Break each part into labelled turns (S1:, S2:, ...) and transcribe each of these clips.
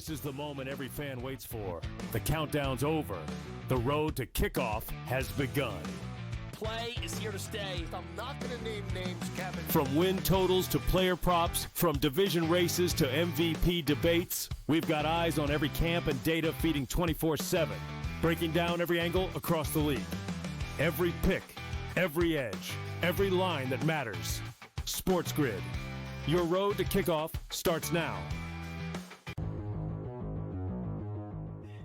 S1: This is the moment every fan waits for. The countdown's over. The road to kickoff has begun.
S2: Play is here to stay.
S3: I'm not going to name names, Kevin.
S1: From win totals to player props, from division races to MVP debates, we've got eyes on every camp and data feeding 24/7, breaking down every angle across the league. Every pick, every edge, every line that matters. SportsGrid. Your road to kickoff starts now.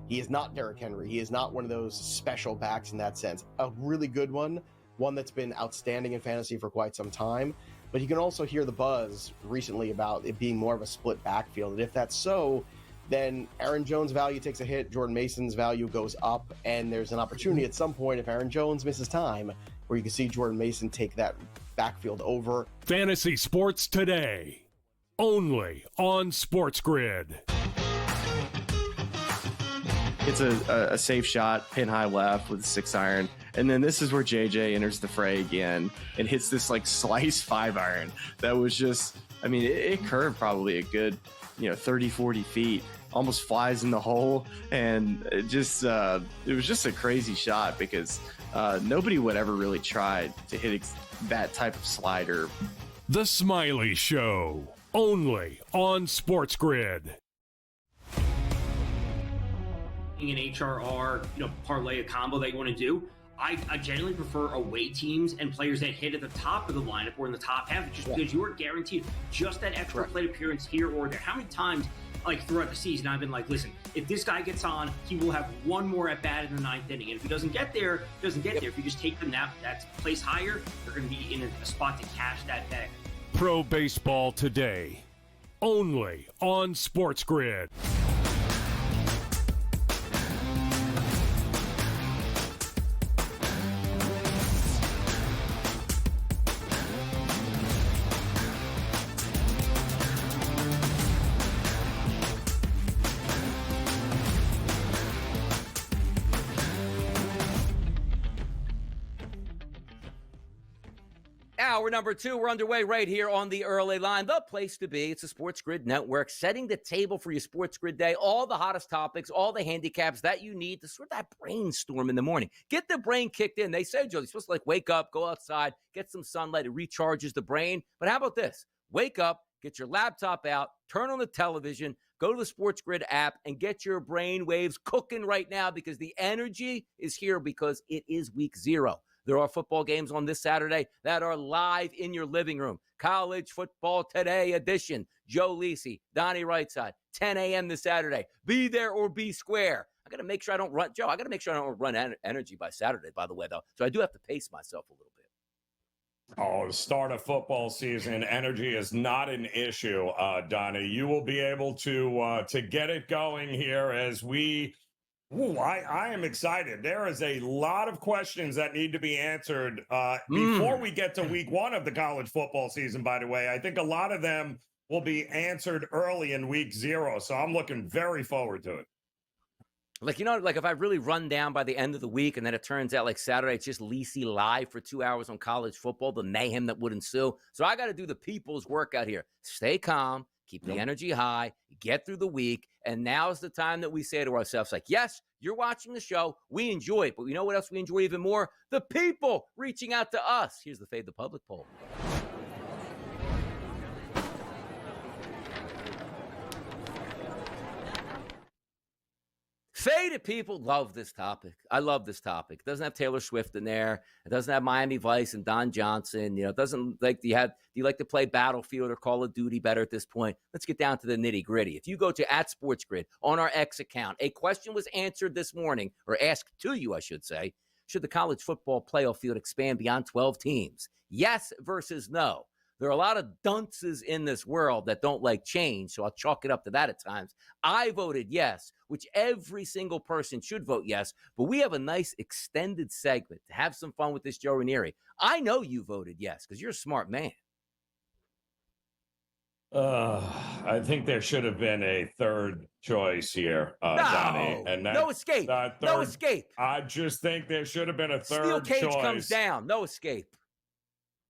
S4: He is not Derrick Henry. He is not one of those special backs in that sense. A really good one that's been outstanding in fantasy for quite some time. But you can also hear the buzz recently about it being more of a split backfield. And if that's so, then Aaron Jones' value takes a hit, Jordan Mason's value goes up, and there's an opportunity at some point, if Aaron Jones misses time, where you can see Jordan Mason take that backfield over.
S1: Fantasy Sports Today, only on SportsGrid.
S5: It's a safe shot, pin high left with a 6-iron. And then this is where JJ enters the fray again and hits this like slice 5-iron. That was just, I mean, it curved probably a good, 30, 40 feet, almost flies in the hole. And it was just a crazy shot because nobody would ever really try to hit that type of slider.
S1: The Smiley Show, only on SportsGrid.
S2: An HRR, parlay, a combo that you want to do. I generally prefer away teams and players that hit at the top of the lineup or in the top half, just because you are guaranteed just that extra plate appearance here or there. How many times, throughout the season, I've been like, listen, if this guy gets on, he will have one more at bat in the 9th inning. And if he doesn't get there, there. If you just take them that place higher, they're going to be in a spot to cash that bag.
S1: Pro Baseball Today, only on SportsGrid.
S6: Hour number 2, we're underway right here on the early line. The place to be. It's the SportsGrid Network, setting the table for your SportsGrid day. All the hottest topics, all the handicaps that you need to sort that brainstorm in the morning. Get the brain kicked in. They say, Joe, you're supposed to wake up, go outside, get some sunlight. It recharges the brain. But how about this? Wake up, get your laptop out, turn on the television, go to the SportsGrid app, and get your brain waves cooking right now because the energy is here because it is week 0. There are football games on this Saturday that are live in your living room. College Football Today edition. Joe Lisi, Donnie Rightside, 10 a.m. this Saturday. Be there or be square. I got to make sure I don't run. Joe, I got to make sure I don't run energy by Saturday, by the way, though. So I do have to pace myself a little bit.
S7: Oh, start of football season. Energy is not an issue, Donnie. You will be able to get it going here as we... I am excited. There is a lot of questions that need to be answered before we get to week 1 of the college football season, by the way. I think a lot of them will be answered early in week 0, so I'm looking very forward to it.
S6: If I really run down by the end of the week and then it turns out Saturday, it's just Lisi live for 2 hours on college football, the mayhem that would ensue. So I got to do the people's work out here. Stay calm. Keep the energy high, get through the week, and now's the time that we say to ourselves, yes, you're watching the show, we enjoy it, but you know what else we enjoy even more? The people reaching out to us. Here's the Fade the Public poll. Faded people love this topic. I love this topic. It doesn't have Taylor Swift in there. It doesn't have Miami Vice and Don Johnson. It doesn't do you like to play Battlefield or Call of Duty better at this point? Let's get down to the nitty gritty. If you go to @SportsGrid on our X account, a question was answered this morning, or asked to you, I should say. Should the college football playoff field expand beyond 12 teams? Yes versus no. There are a lot of dunces in this world that don't like change, so I'll chalk it up to that at times. I voted yes, which every single person should vote yes, but we have a nice extended segment to have some fun with this, Joe Ranieri. I know you voted yes because you're a smart man.
S7: I think there should have been a third choice here, Donnie. And
S6: no escape. No escape.
S7: I just think there should have been a third choice.
S6: Steel cage comes down. No escape.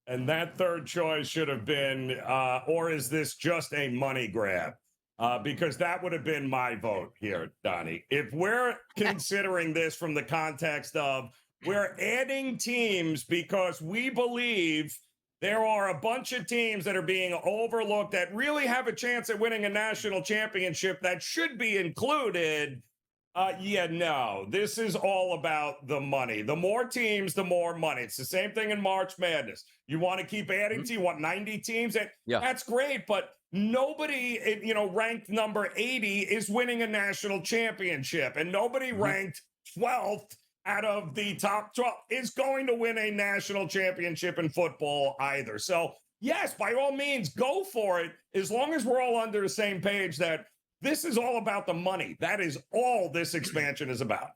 S7: And that third choice should have been, or is this just a money grab? because that would have been my vote here, Donnie. If we're considering this from the context of we're adding teams because we believe there are a bunch of teams that are being overlooked that really have a chance at winning a national championship that should be included. No, this is all about the money. The more teams, the more money. It's the same thing in March Madness. You want to keep adding to, you want 90 teams? That's great, but nobody, ranked number 80 is winning a national championship, and nobody ranked 12th out of the top 12 is going to win a national championship in football either. So, yes, by all means, go for it, as long as we're all under the same page that this is all about the money. That is all this expansion is about.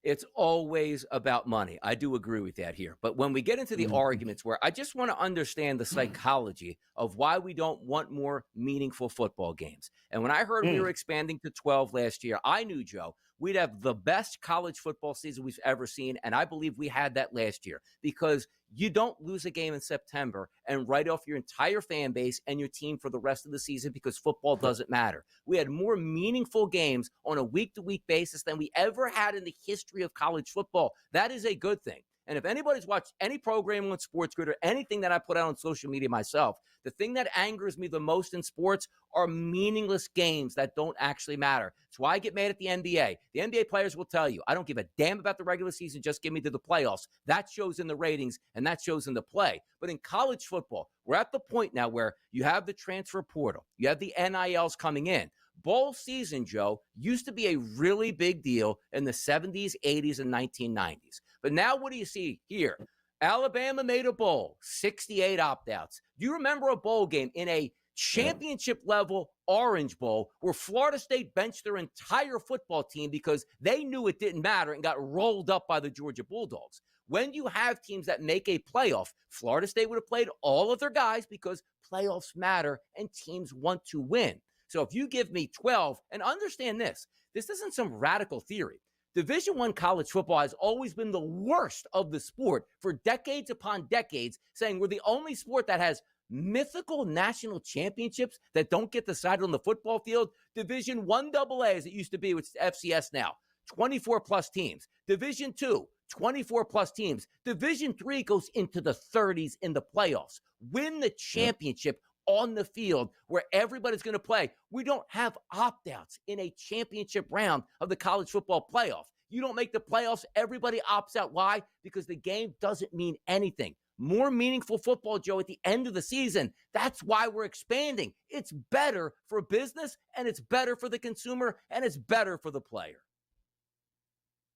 S6: It's always about money. I do agree with that here. But when we get into the arguments where I just want to understand the psychology of why we don't want more meaningful football games. And when I heard we were expanding to 12 last year, I knew, Joe, we'd have the best college football season we've ever seen. And I believe we had that last year, because you don't lose a game in September and write off your entire fan base and your team for the rest of the season because football doesn't matter. We had more meaningful games on a week-to-week basis than we ever had in the history of college football. That is a good thing. And if anybody's watched any program on SportsGrid or anything that I put out on social media myself, the thing that angers me the most in sports are meaningless games that don't actually matter. That's why I get mad at the NBA. The NBA players will tell you, I don't give a damn about the regular season, just give me to the playoffs. That shows in the ratings and that shows in the play. But in college football, we're at the point now where you have the transfer portal, you have the NILs coming in. Bowl season, Joe, used to be a really big deal in the 70s, 80s, and 1990s. But now what do you see here? Alabama made a bowl, 68 opt-outs. Do you remember a bowl game in a championship-level Orange Bowl where Florida State benched their entire football team because they knew it didn't matter and got rolled up by the Georgia Bulldogs? When you have teams that make a playoff, Florida State would have played all of their guys because playoffs matter and teams want to win. So if you give me 12, and understand this isn't some radical theory. Division I college football has always been the worst of the sport for decades upon decades, saying we're the only sport that has mythical national championships that don't get decided on the football field. Division I AA, as it used to be, which is FCS now, 24-plus teams. Division II, 24-plus teams. Division III goes into the 30s in the playoffs. Win the championship on the field where everybody's going to play. We don't have opt-outs in a championship round of the college football playoff. You don't make the playoffs, everybody opts out. Why? Because the game doesn't mean anything. More meaningful football, Joe, at the end of the season. That's why we're expanding. It's better for business, and it's better for the consumer, and it's better for the player.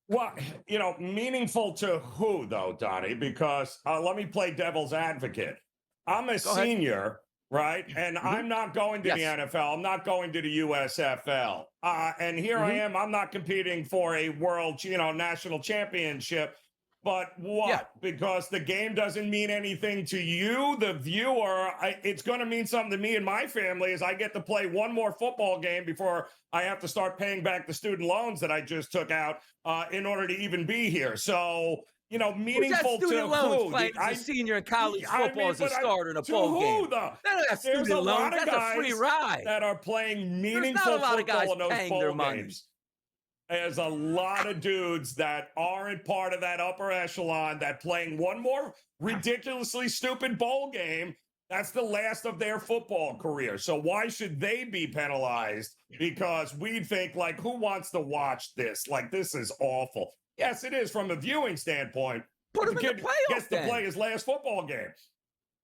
S7: Well, meaningful to who, though, Donnie? Because let me play devil's advocate. I'm a senior, right? And I'm not going to the NFL. I'm not going to the USFL. And here I am. I'm not competing for a world, national championship. But what? Yeah. Because the game doesn't mean anything to you, the viewer. It's going to mean something to me and my family as I get to play one more football game before I have to start paying back the student loans that I just took out in order to even be here. So, meaningful to who?
S6: Playing as a senior in college football as a starter in a bowl game.
S7: There's a lot of guys that are playing meaningful football in those bowl games. There's a lot of dudes that aren't part of that upper echelon that playing one more ridiculously stupid bowl game. That's the last of their football career. So why should they be penalized? Because we think, who wants to watch this? This is awful. Yes, it is from a viewing standpoint.
S6: Put him in the playoffs.
S7: Gets to play his last football game.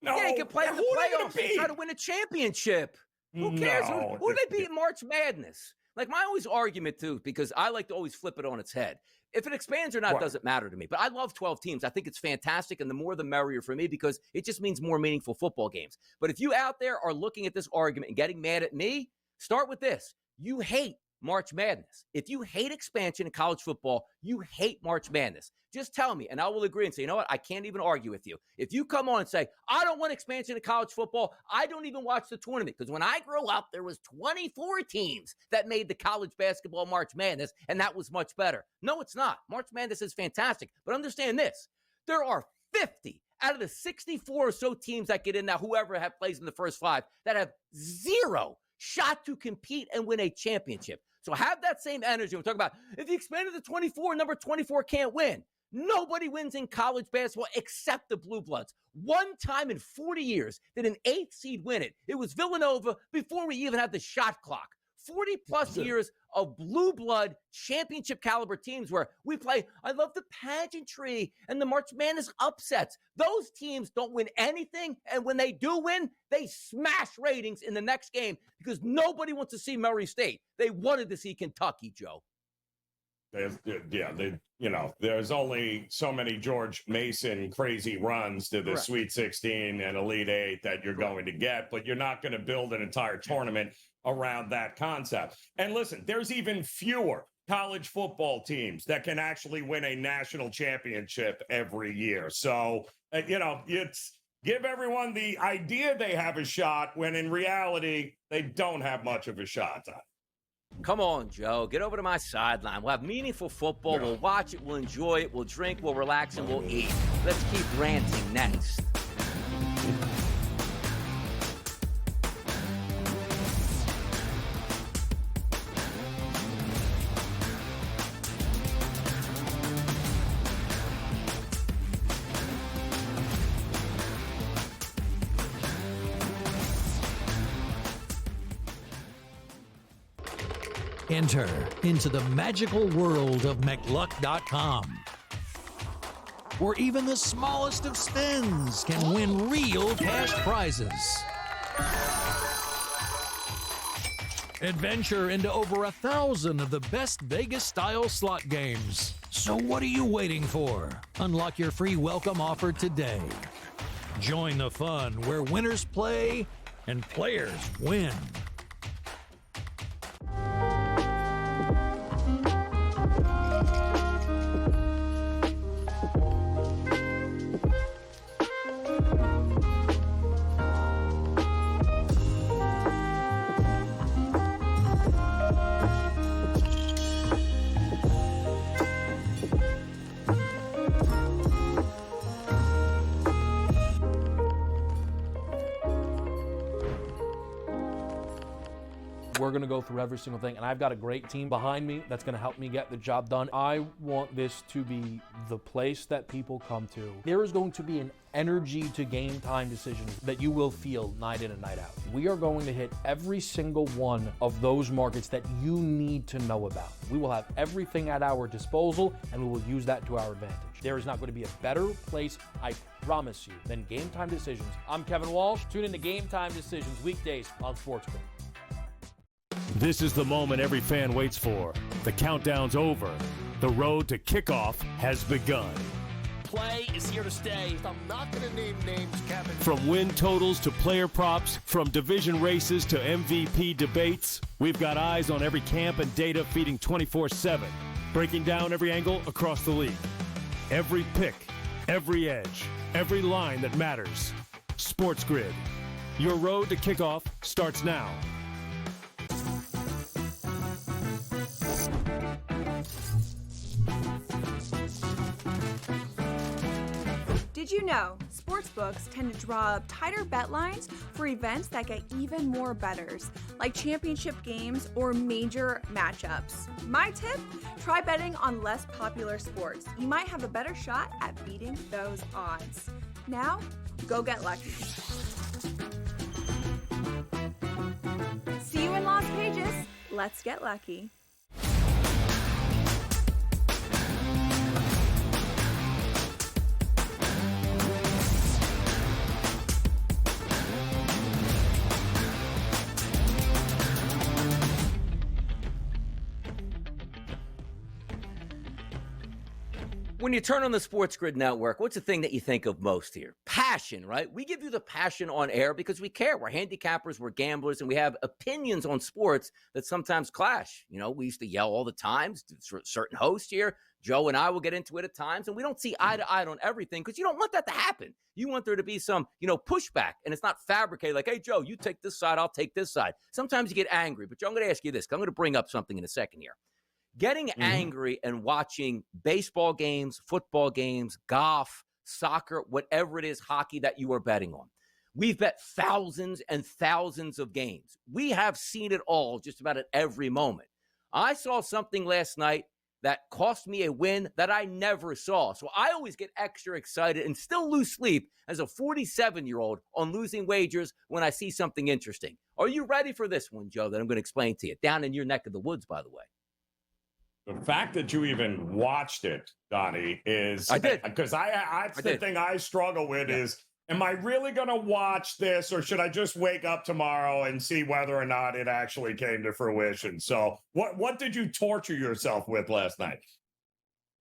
S7: No,
S6: he can play in the playoffs and try to win a championship. Who cares? Who they beat in March Madness? My always argument, too, because I like to always flip it on its head. If it expands or not doesn't matter to me. But I love 12 teams. I think it's fantastic, and the more the merrier for me because it just means more meaningful football games. But if you out there are looking at this argument and getting mad at me, start with this. You hate March Madness. If you hate expansion in college football, you hate March Madness. Just tell me, and I will agree and say, you know what? I can't even argue with you. If you come on and say, I don't want expansion in college football, I don't even watch the tournament. Because when I grew up, there was 24 teams that made the college basketball March Madness, and that was much better. No, it's not. March Madness is fantastic. But understand this. There are 50 out of the 64 or so teams that get in now, whoever plays in the first 5, that have 0 shot to compete and win a championship. So have that same energy. We're talking about if you expand it to 24, number 24 can't win. Nobody wins in college basketball except the Blue Bloods. One time in 40 years did an 8th seed win it. It was Villanova before we even had the shot clock. 40-plus years of blue blood championship caliber teams where we play. I love the pageantry and the March Madness upsets. Those teams don't win anything, and when they do win, they smash ratings in the next game because nobody wants to see Murray State. They wanted to see Kentucky, Joe.
S7: There's only so many George Mason crazy runs to the
S6: Correct.
S7: Sweet 16 and Elite 8 that you're going to get, but you're not going to build an entire tournament around that concept. And listen, there's even fewer college football teams that can actually win a national championship every year. So, it's give everyone the idea they have a shot when in reality, they don't have much of a shot.
S6: Come on, Joe. Get over to my sideline. We'll have meaningful football.
S7: Yeah.
S6: We'll watch it. We'll enjoy it. We'll drink. We'll relax, and we'll eat. Let's keep ranting next.
S8: Enter into the magical world of McLuck.com, where even the smallest of spins can win real cash prizes. Adventure into over 1,000 of the best Vegas-style slot games. So what are you waiting for? Unlock your free welcome offer today. Join the fun where winners play and players win.
S9: We're going to go through every single thing, and I've got a great team behind me that's going to help me get the job done. I want this to be the place that people come to. There is going to be an energy to game time decisions that you will feel night in and night out. We are going to hit every single one of those markets that you need to know about. We will have everything at our disposal, and we will use that to our advantage. There is not going to be a better place, I promise you, than Game Time Decisions. I'm Kevin Walsh. Tune in to Game Time Decisions weekdays on SportsGrid.
S1: This is the moment every fan waits for. The countdown's over. The road to kickoff has begun.
S3: Play is here to stay. I'm not going to name names, Kevin.
S1: From win totals to player props, from division races to MVP debates, we've got eyes on every camp and data feeding 24/7, breaking down every angle across the league. Every pick, every edge, every line that matters. SportsGrid. Your road to kickoff starts now.
S10: Did you know sportsbooks tend to draw up tighter bet lines for events that get even more bettors, like championship games or major matchups? My tip? Try betting on less popular sports. You might have a better shot at beating those odds. Now, go get lucky. See you in Las Vegas. Let's get lucky.
S6: When you turn on the SportsGrid network, what's the thing that you think of most here? Passion, right? We give you the passion on air because we care. We're handicappers, we're gamblers, and we have opinions on sports that sometimes clash. You know, we used to yell all the time to certain hosts here. Joe and I will get into it at times, and we don't see eye to eye on everything because you don't want that to happen. You want there to be some, pushback, and it's not fabricated like, hey, Joe, you take this side, I'll take this side. Sometimes you get angry, but Joe, I'm going to ask you this. I'm going to bring up something in a second here. Getting angry and watching baseball games, football games, golf, soccer, whatever it is, hockey that you are betting on. We've bet thousands and thousands of games. We have seen it all just about at every moment. I saw something last night that cost me a win that I never saw. So I always get extra excited and still lose sleep as a 47-year-old on losing wagers when I see something interesting. Are you ready for this one, Joe, that I'm going to explain to you? Down in your neck of the woods, by the way.
S7: The fact that you even watched it, Donnie, is...
S6: I did.
S7: Because that's the thing I struggle with is, am I really going to watch this, or should I just wake up tomorrow and see whether or not it actually came to fruition? So what did you torture yourself with last night?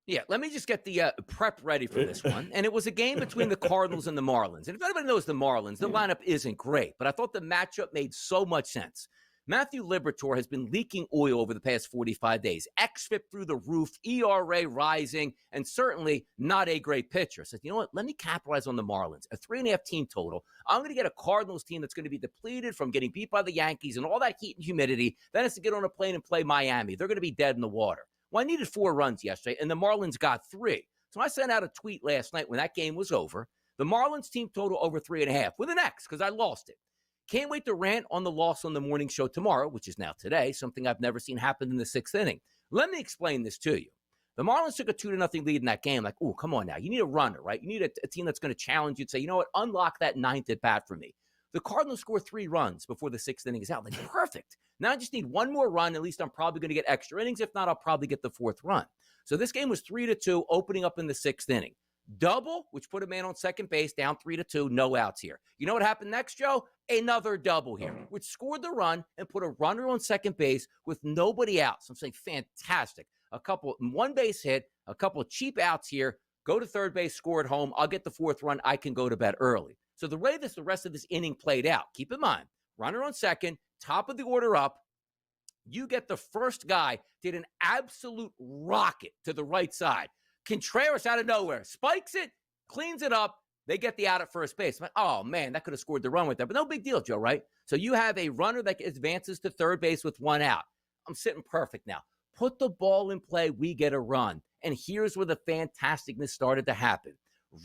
S6: Yeah, let me just get the prep ready for this one. And it was a game between the Cardinals and the Marlins. And if anybody knows the Marlins, the lineup isn't great, but I thought the matchup made so much sense. Matthew Liberatore has been leaking oil over the past 45 days. xFIP through the roof, ERA rising, and certainly not a great pitcher. So, you know what? Let me capitalize on the Marlins. A 3.5 team total. I'm going to get a Cardinals team that's going to be depleted from getting beat by the Yankees and all that heat and humidity. Then has to get on a plane and play Miami. They're going to be dead in the water. Well, I needed 4 runs yesterday, and the Marlins got 3. So I sent out a tweet last night when that game was over. The Marlins team total over 3.5 with an X because I lost it. Can't wait to rant on the loss on the morning show tomorrow, which is now today, something I've never seen happen in the 6th inning. Let me explain this to you. The Marlins took a 2-0 lead in that game. Like, oh, come on now. You need a runner, right? You need a team that's going to challenge you and say, you know what, unlock that 9th at bat for me. The Cardinals scored 3 runs before the 6th inning is out. Like, perfect. Now I just need one more run. At least I'm probably going to get extra innings. If not, I'll probably get the 4th run. So this game was 3-2, opening up in the 6th inning. Double, which put a man on second base, down 3-2, no outs here. You know what happened next, Joe? Another double here, which scored the run and put a runner on second base with nobody out. So I'm saying fantastic. One base hit, a couple of cheap outs here, go to third base, score at home. I'll get the 4th run. I can go to bed early. So the way the rest of this inning played out, keep in mind, runner on second, top of the order up. You get the first guy, did an absolute rocket to the right side. Contreras out of nowhere, spikes it, cleans it up. They get the out at first base. I'm like, oh, man, that could have scored the run with that. But no big deal, Joe, right? So you have a runner that advances to third base with 1 out. I'm sitting perfect now. Put the ball in play, we get a run. And here's where the fantasticness started to happen.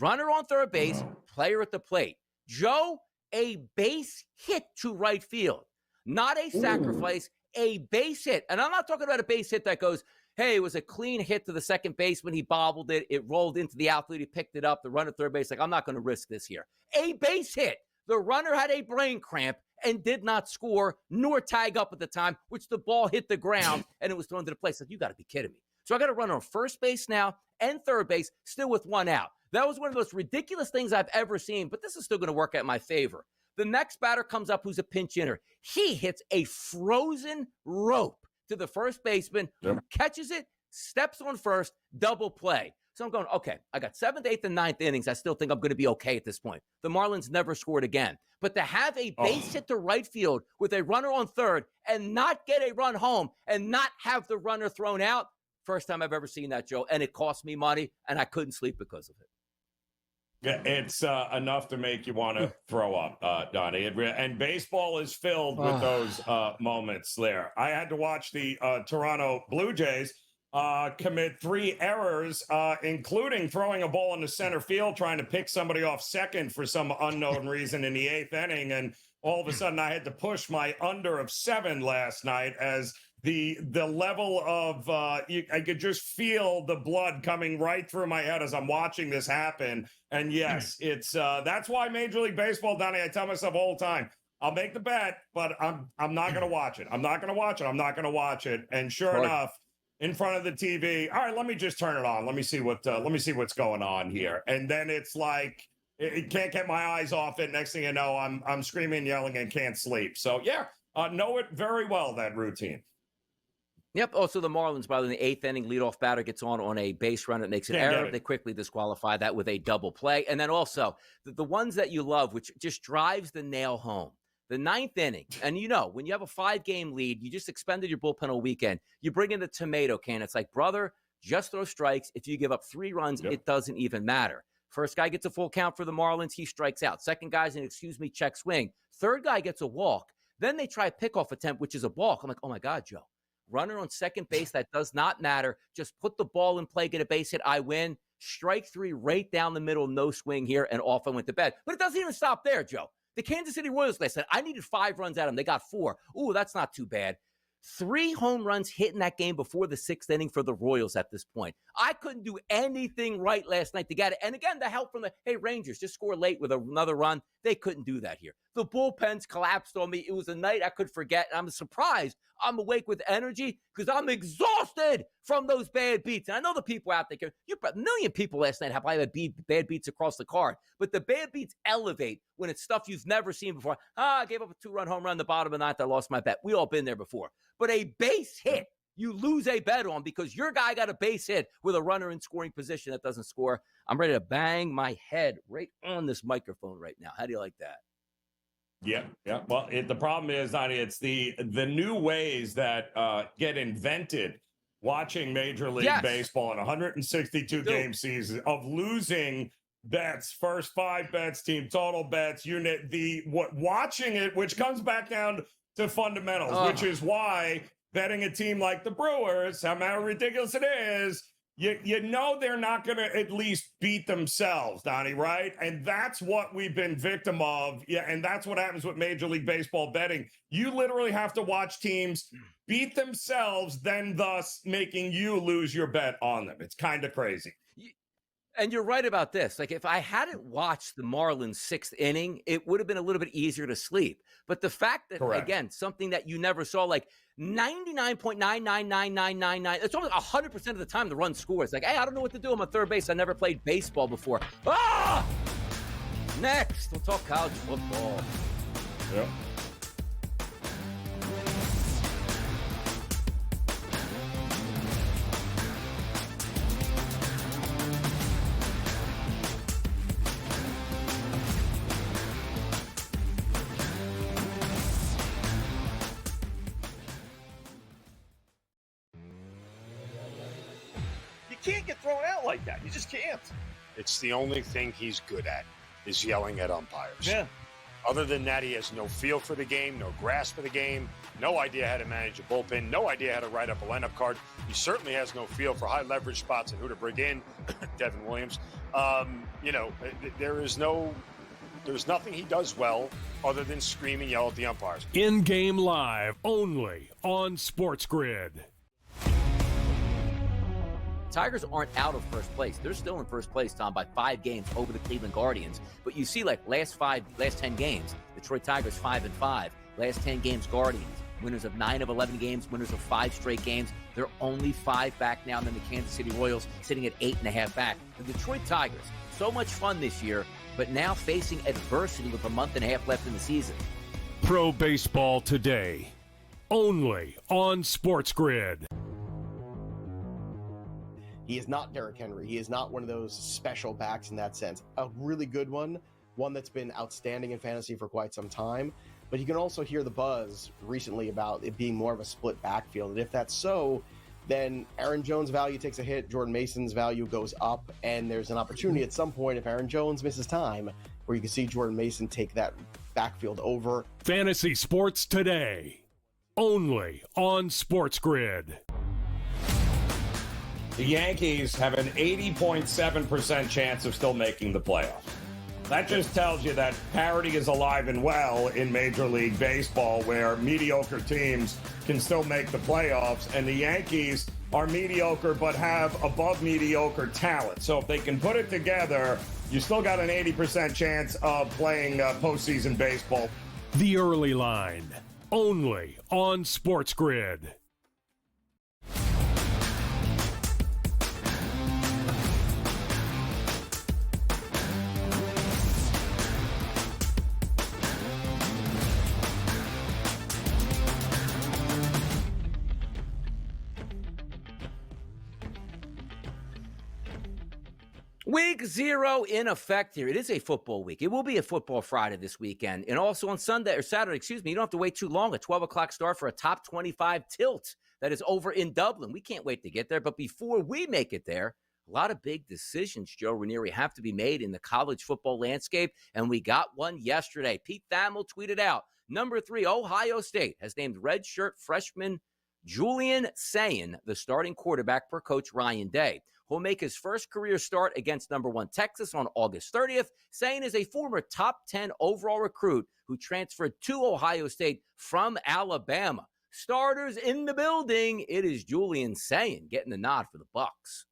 S6: Runner on third base, player at the plate. Joe, a base hit to right field. Not a sacrifice, a base hit. And I'm not talking about a base hit that goes, hey, it was a clean hit to the second baseman. He bobbled it. It rolled into the outfield. He picked it up. The runner third base, like, I'm not going to risk this here. A base hit. The runner had a brain cramp and did not score nor tag up at the time, which the ball hit the ground and it was thrown to the place. Like, you got to be kidding me. So I got to run on first base now and third base, still with 1 out. That was one of the most ridiculous things I've ever seen, but this is still going to work out in my favor. The next batter comes up who's a pinch hitter. He hits a frozen rope to the first baseman, who catches it, steps on first, double play. So I'm going, okay, I got 7th, 8th, and 9th innings. I still think I'm going to be okay at this point. The Marlins never scored again. But to have a base hit to right field with a runner on third and not get a run home and not have the runner thrown out, first time I've ever seen that, Joe. And it cost me money, and I couldn't sleep because of it.
S7: Yeah, it's enough to make you want to throw up, Donnie. And baseball is filled with those moments there. I had to watch the Toronto Blue Jays commit 3 errors, including throwing a ball into center field, trying to pick somebody off second for some unknown reason in the 8th inning. And all of a sudden I had to push my under of 7 last night as the level of I could just feel the blood coming right through my head as I'm watching this happen. And yes, it's that's why Major League Baseball, Donnie, I tell myself all the time, I'll make the bet, but I'm not going to watch it. I'm not going to watch it. I'm not going to watch it. And sure enough, in front of the TV, all right, let me just turn it on. Let me see what's going on here. And then it's like it can't get my eyes off it. Next thing you know, I'm screaming, yelling, and can't sleep. So yeah, know it very well, that routine.
S6: Yep. Also, the Marlins, by the way, in the 8th inning, leadoff batter gets on a base run that makes an error. They quickly disqualify that with a double play. And then also, the ones that you love, which just drives the nail home. The 9th inning, and you know, when you have a 5-game lead, you just expended your bullpen all weekend. You bring in the tomato can. It's like, brother, just throw strikes. If you give up 3 runs, it doesn't even matter. First guy gets a full count for the Marlins. He strikes out. Second guy's an check swing. Third guy gets a walk. Then they try a pickoff attempt, which is a balk. I'm like, oh my God, Joe. Runner on second base, that does not matter. Just put the ball in play, get a base hit, I win. Strike 3 right down the middle, no swing here, and off I went to bed. But it doesn't even stop there, Joe. The Kansas City Royals, they said, I needed 5 runs out of them. They got 4. Ooh, that's not too bad. 3 home runs hit in that game before the 6th inning for the Royals at this point. I couldn't do anything right last night to get it. And again, the help from the, hey, Rangers, just score late with another run. They couldn't do that here. The bullpens collapsed on me. It was a night I could forget. And I'm surprised I'm awake with energy because I'm exhausted from those bad beats. And I know the people out there, a million people last night have had bad beats across the card. But the bad beats elevate when it's stuff you've never seen before. I gave up a 2-run home run in the bottom of the ninth. I lost my bet. We all been there before. But a base hit, you lose a bet on because your guy got a base hit with a runner in scoring position that doesn't score. I'm ready to bang my head right on this microphone right now. How do you like that?
S7: Yeah. Well, the problem is, Donnie, it's the new ways that get invented watching Major League Baseball in 162 game season of losing bets, first 5 bets, team total bets, unit watching it, which comes back down to fundamentals, which is why betting a team like the Brewers, however ridiculous it is, you know they're not going to at least beat themselves, Donnie, right? And that's what we've been victim of. Yeah, and that's what happens with Major League Baseball betting. You literally have to watch teams beat themselves, then thus making you lose your bet on them. It's kind of crazy.
S6: And you're right about this. Like, if I hadn't watched the Marlins 6th inning, it would have been a little bit easier to sleep. But the fact that, again, something that you never saw, like 99.999999, it's almost 100% of the time the run scores. Like, hey, I don't know what to do. I'm on third base. I never played baseball before. Next, we'll talk college football.
S7: Yep.
S11: Can't get thrown out like that. You just can't. It's the only thing he's good at is yelling at umpires.
S7: Yeah.
S11: Other than that, he has no feel for the game, no grasp of the game, no idea how to manage a bullpen, no idea how to write up a lineup card. He certainly has no feel for high leverage spots and who to bring in. Devin Williams. There's nothing he does well other than scream and yell at the umpires.
S1: In-game live only on SportsGrid.
S6: Tigers aren't out of first place. They're still in first place, Tom, by 5 games over the Cleveland Guardians. But you see, like, last 10 games, Detroit Tigers 5-5. Last 10 games, Guardians. Winners of 9 of 11 games, winners of 5 straight games. They're only 5 back now than the Kansas City Royals, sitting at 8.5 back. The Detroit Tigers, so much fun this year, but now facing adversity with a month and a half left in the season.
S1: Pro Baseball Today, only on SportsGrid.
S4: He is not Derrick Henry. He is not one of those special backs in that sense. A really good one that's been outstanding in fantasy for quite some time. But you can also hear the buzz recently about it being more of a split backfield. And if that's so, then Aaron Jones' value takes a hit, Jordan Mason's value goes up, and there's an opportunity at some point, if Aaron Jones misses time, where you can see Jordan Mason take that backfield over.
S1: Fantasy Sports Today, only on SportsGrid.
S7: The Yankees have an 80.7% chance of still making the playoffs. That just tells you that parity is alive and well in Major League Baseball, where mediocre teams can still make the playoffs, and the Yankees are mediocre but have above mediocre talent. So if they can put it together, you still got an 80% chance of playing postseason baseball.
S1: The Early Line, only on SportsGrid.
S6: Week 0 in effect here. It is a football week. It will be a football Friday this weekend. And also on Saturday, you don't have to wait too long. A 12 o'clock start for a top 25 tilt that is over in Dublin. We can't wait to get there. But before we make it there, a lot of big decisions, Joe Ranieri, have to be made in the college football landscape. And we got one yesterday. Pete Thamel tweeted out, number 3, Ohio State has named redshirt freshman Julian Sayin the starting quarterback per Coach Ryan Day. who'll make his first career start against number 1 Texas on August 30th. Sayin is a former top 10 overall recruit who transferred to Ohio State from Alabama. Starters in the building. It is Julian Sayin getting the nod for the Bucs.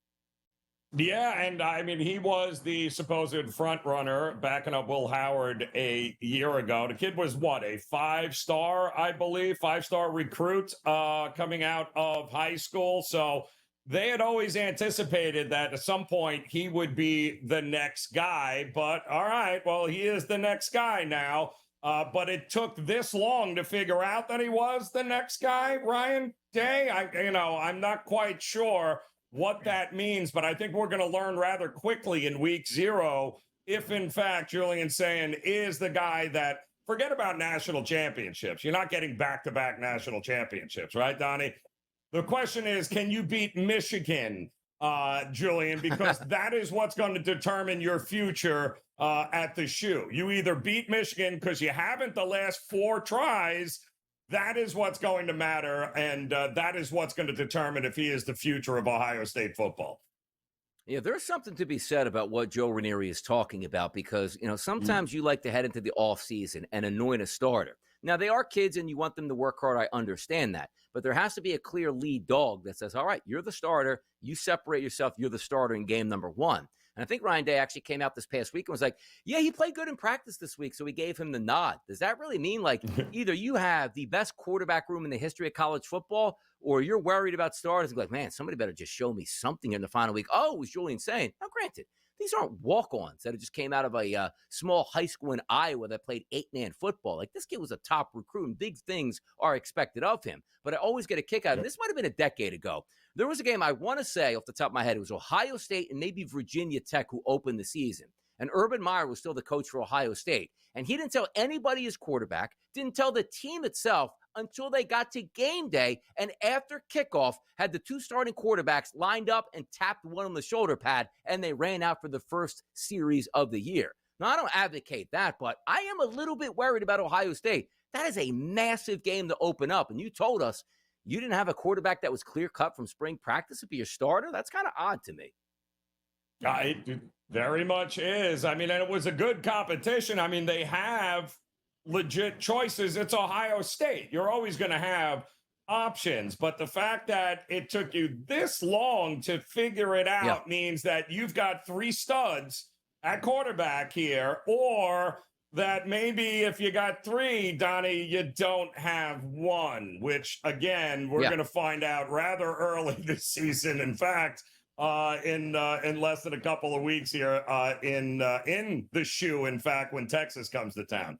S7: Yeah, and I mean, he was the supposed front runner backing up Will Howard a year ago. The kid was what, a 5-star, I believe, 5-star recruit coming out of high school. So they had always anticipated that at some point he would be the next guy. But all right, well, he is the next guy now. But it took this long to figure out that he was the next guy, Ryan Day. I'm not quite sure what that means, but I think we're going to learn rather quickly in week 0 if, in fact, Julian Sayin is the guy that, forget about national championships. You're not getting back-to-back national championships, right, Donnie? The question is, can you beat Michigan, Julian? Because that is what's going to determine your future at the shoe. You either beat Michigan because you haven't the last 4 tries. That is what's going to matter, and that is what's going to determine if he is the future of Ohio State football.
S6: Yeah, there's something to be said about what Joe Ranieri is talking about because, sometimes you like to head into the offseason and anoint a starter. Now, they are kids and you want them to work hard. I understand that. But there has to be a clear lead dog that says, all right, you're the starter. You separate yourself. You're the starter in game number 1. And I think Ryan Day actually came out this past week and was like, yeah, he played good in practice this week, so we gave him the nod. Does that really mean, like, either you have the best quarterback room in the history of college football, or you're worried about starters and be like, man, somebody better just show me something in the final week. Oh, it was Julian Sayin. Now, granted, these aren't walk-ons that just came out of a small high school in Iowa that played 8-man football. Like, this kid was a top recruit, and big things are expected of him. But I always get a kick out of it. This might have been a decade ago. There was a game, I want to say, off the top of my head, it was Ohio State and maybe Virginia Tech who opened the season. And Urban Meyer was still the coach for Ohio State. And he didn't tell anybody his quarterback, didn't tell the team itself until they got to game day. And after kickoff, had the 2 starting quarterbacks lined up and tapped one on the shoulder pad, and they ran out for the first series of the year. Now, I don't advocate that, but I am a little bit worried about Ohio State. That is a massive game to open up. And you told us you didn't have a quarterback that was clear-cut from spring practice to be your starter? That's kind of odd to me.
S7: It very much is. I mean, and it was a good competition. I mean, they have legit choices. It's Ohio State. You're always going to have options. But the fact that it took you this long to figure it out means that you've got 3 studs at quarterback here, or that maybe if you got 3, Donnie, you don't have 1, which, again, we're going to find out rather early this season. In fact, in less than a couple of weeks here in the shoe, in fact, when Texas comes to town.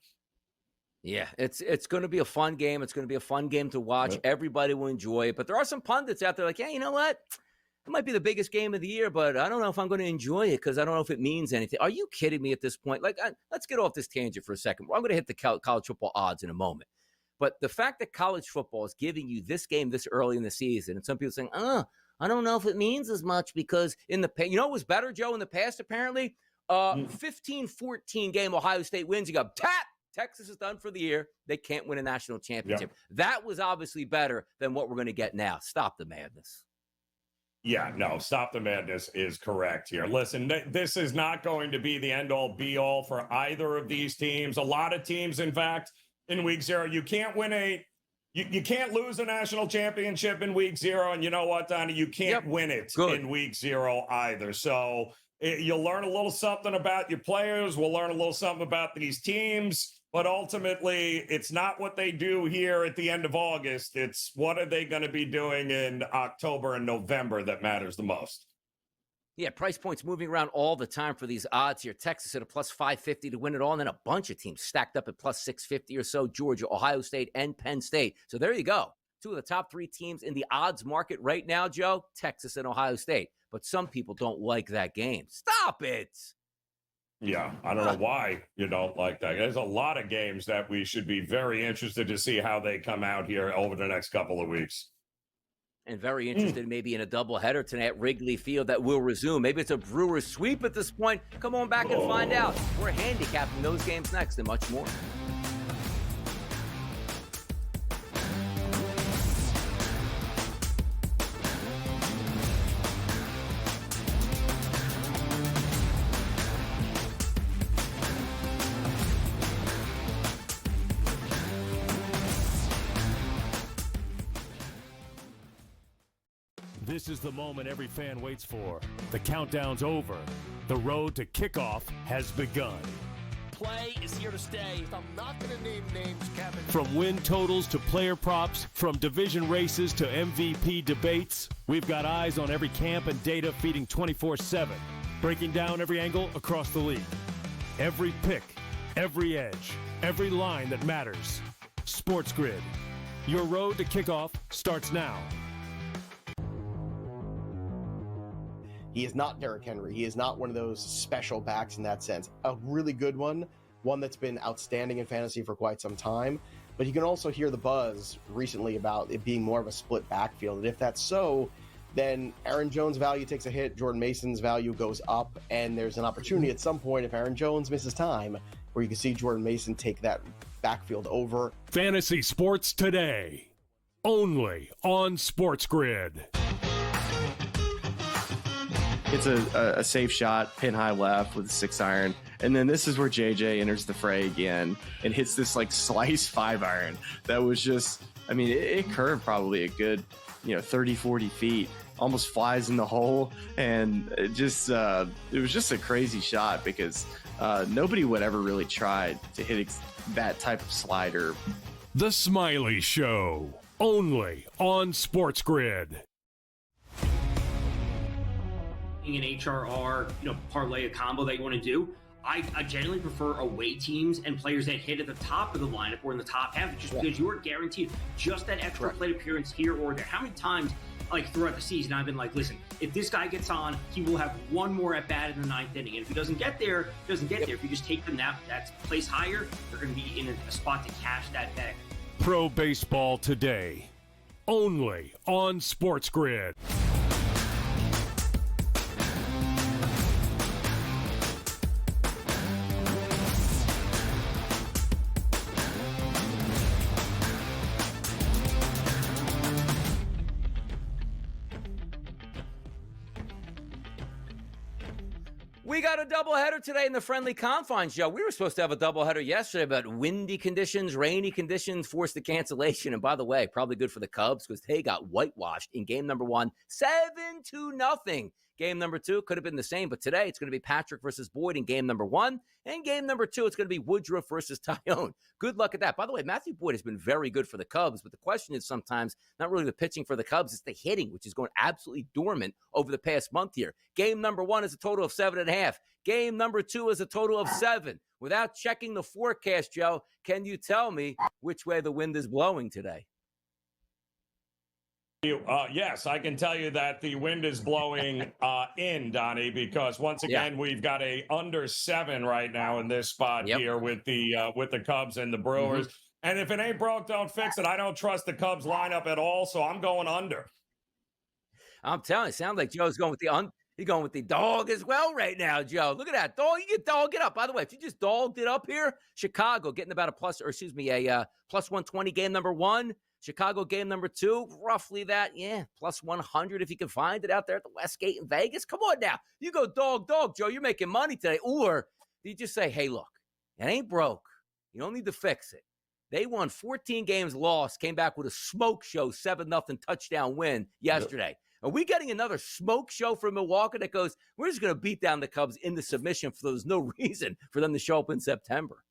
S6: Yeah, it's going to be a fun game. It's going to be a fun game to watch. Everybody will enjoy it. But there are some pundits out there like, hey, you know what? It might be the biggest game of the year, but I don't know if I'm going to enjoy it because I don't know if it means anything. Are you kidding me at this point? Like, let's get off this tangent for a second. I'm going to hit the college football odds in a moment. But the fact that college football is giving you this game this early in the season, and some people saying, I don't know if it means as much because in the past, what was better, Joe, in the past, apparently? 15-14 game, Ohio State wins. You go, tap! Texas is done for the year. They can't win a national championship. That was obviously better than what we're going to get now. Stop the madness.
S7: Yeah, no, stop the madness is correct here. Listen, this is not going to be the end-all, be-all for either of these teams. A lot of teams, in fact, in week 0, you can't win you can't lose a national championship in week 0, and you know what, Donnie? You can't win it in week 0 either. So you'll learn a little something about your players. We'll learn a little something about these teams. But ultimately, it's not what they do here at the end of August. It's what are they going to be doing in October and November that matters the most.
S6: Yeah, price points moving around all the time for these odds here. Texas at a plus 550 to win it all, and then a bunch of teams stacked up at plus 650 or so. Georgia, Ohio State, and Penn State. So there you go. 2 of the top 3 teams in the odds market right now, Joe, Texas and Ohio State. But some people don't like that game. Stop it.
S7: Yeah, I don't know why you don't like that. There's a lot of games that we should be very interested to see how they come out here over the next couple of weeks.
S6: And very interested maybe in a doubleheader tonight at Wrigley Field that will resume. Maybe it's a Brewers sweep at this point. Come on back and find out. We're handicapping those games next and much more.
S1: This is the moment every fan waits for. The countdown's over. The road to kickoff has begun.
S3: Play is here to stay. I'm not going to name names, Kevin.
S1: From win totals to player props, from division races to MVP debates, we've got eyes on every camp and data feeding 24/7, breaking down every angle across the league. Every pick, every edge, every line that matters. SportsGrid. Your road to kickoff starts now.
S4: He is not Derrick Henry. He is not one of those special backs in that sense. A really good one that's been outstanding in fantasy for quite some time. But you can also hear the buzz recently about it being more of a split backfield. And if that's so, then Aaron Jones' value takes a hit, Jordan Mason's value goes up, and there's an opportunity at some point, if Aaron Jones misses time, where you can see Jordan Mason take that backfield over.
S1: Fantasy sports today, only on SportsGrid.
S5: It's a safe shot, pin high left with a 6-iron. And then this is where JJ enters the fray again and hits this like slice 5-iron that was just, I mean, it curved probably a good, 30, 40 feet, almost flies in the hole. And it was just a crazy shot because nobody would ever really try to hit that type of slider.
S1: The Smiley Show, only on SportsGrid.
S2: An HRR, parlay a combo that you want to do. I generally prefer away teams and players that hit at the top of the lineup or in the top half, just because you are guaranteed just that extra plate appearance here or there. How many times, throughout the season, I've been like, listen, if this guy gets on, he will have one more at bat in the 9th inning. And if he doesn't get there, he doesn't get there. If you just take them that's place higher, they're going to be in a spot to cash that bag.
S1: Pro Baseball Today, only on SportsGrid.
S6: We got a doubleheader today in the Friendly Confines, Joe. We were supposed to have a doubleheader yesterday, but windy conditions, rainy conditions forced the cancellation. And by the way, probably good for the Cubs because they got whitewashed in game number 1, 7-0. Game number 2 could have been the same, but today it's going to be Patrick versus Boyd in game number 1. And game number 2, it's going to be Woodruff versus Tyone. Good luck at that. By the way, Matthew Boyd has been very good for the Cubs, but the question is sometimes not really the pitching for the Cubs, it's the hitting, which is going absolutely dormant over the past month here. Game number 1 is a total of 7.5. Game number 2 is a total of 7. Without checking the forecast, Joe, can you tell me which way the wind is blowing today?
S7: Yes, I can tell you that the wind is blowing in, Donnie, because once again, we've got a under 7 right now in this spot here with the Cubs and the Brewers. And if it ain't broke, don't fix it. I don't trust the Cubs lineup at all, so I'm going under.
S6: I'm telling you, it sounds like Joe's going with He's going with the dog as well right now, Joe. Look at that dog. You can dog it up. By the way, if you just dogged it up here, Chicago getting about a plus 120 game number 1. Chicago game number 2, roughly that, plus 100 if you can find it out there at the Westgate in Vegas. Come on now. You go dog, Joe. You're making money today. Or you just say, hey, look, it ain't broke. You don't need to fix it. They won 14 games, lost, came back with a smoke show, 7-0 touchdown win yesterday. Are we getting another smoke show from Milwaukee that goes, we're just going to beat down the Cubs in the submission, for there's no reason for them to show up in September?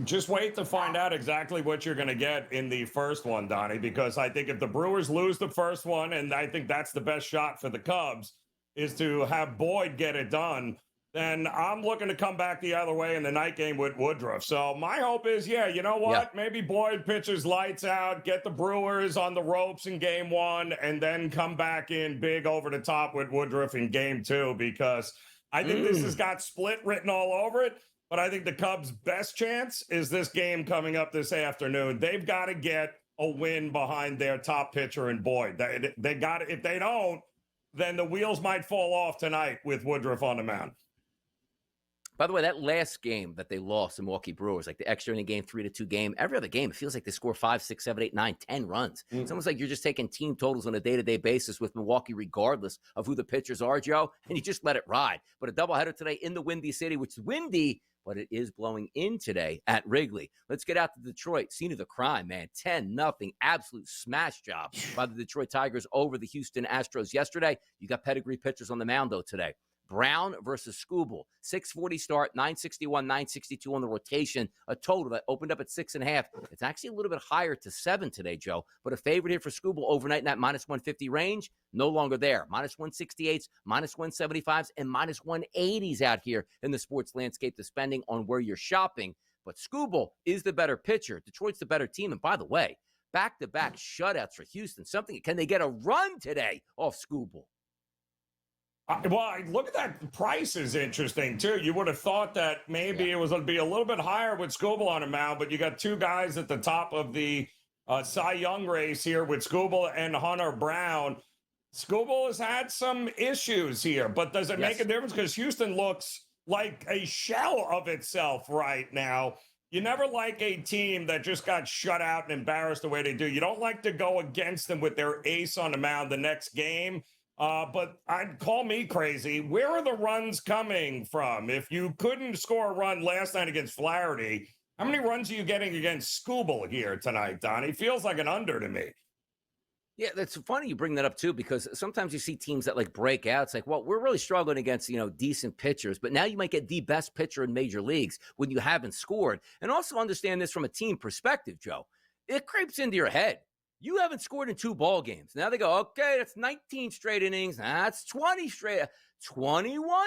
S7: Just wait to find out exactly what you're going to get in the first one, Donnie, because I think if the Brewers lose the first one, and I think that's the best shot for the Cubs, is to have Boyd get it done, then I'm looking to come back the other way in the night game with Woodruff. So my hope is, you know what? Maybe Boyd pitches lights out, get the Brewers on the ropes in game 1, and then come back in big over the top with Woodruff in game 2, because I think this has got split written all over it. But I think the Cubs' best chance is this game coming up this afternoon. They've got to get a win behind their top pitcher in Boyd. They got it. If they don't, then the wheels might fall off tonight with Woodruff on the mound.
S6: By the way, that last game that they lost, the Milwaukee Brewers, like the extra inning game, 3-2 game, every other game, it feels like they score 5, 6, 7, 8, 9, 10 runs. It's almost like you're just taking team totals on a day-to-day basis with Milwaukee, regardless of who the pitchers are, Joe, and you just let it ride. But a doubleheader today in the Windy City, which is windy, but it is blowing in today at Wrigley. Let's get out to Detroit. Scene of the crime, man. 10-0. Absolute smash job by the Detroit Tigers over the Houston Astros yesterday. You got pedigree pitchers on the mound, though, today. Brown versus Skubal. 640 start, 961, 962 on the rotation. A total that opened up at 6.5. It's actually a little bit higher to 7 today, Joe. But a favorite here for Skubal overnight in that minus 150 range. No longer there. Minus 168s, minus 175s, and minus 180s out here in the sports landscape, depending on where you're shopping. But Skubal is the better pitcher. Detroit's the better team. And by the way, back-to-back shutouts for Houston. Can they get a run today off Skubal?
S7: Well, look at that. The price is interesting, too. You would have thought that maybe it was going to be a little bit higher with Skubal on the mound, but you got two guys at the top of the Cy Young race here with Skubal and Hunter Brown. Skubal has had some issues here, but does it make a difference? Because Houston looks like a shell of itself right now. You never like a team that just got shut out and embarrassed the way they do. You don't like to go against them with their ace on the mound the next game. But I'd call me crazy. Where are the runs coming from? If you couldn't score a run last night against Flaherty, how many runs are you getting against Skubal here tonight, Donnie? Feels like an under to me.
S6: Yeah, that's funny you bring that up, too, because sometimes you see teams that, like, break out. It's like, well, we're really struggling against, decent pitchers. But now you might get the best pitcher in major leagues when you haven't scored. And also understand this from a team perspective, Joe. It creeps into your head. You haven't scored in 2 ball games. Now they go, okay, that's 19 straight innings. That's 21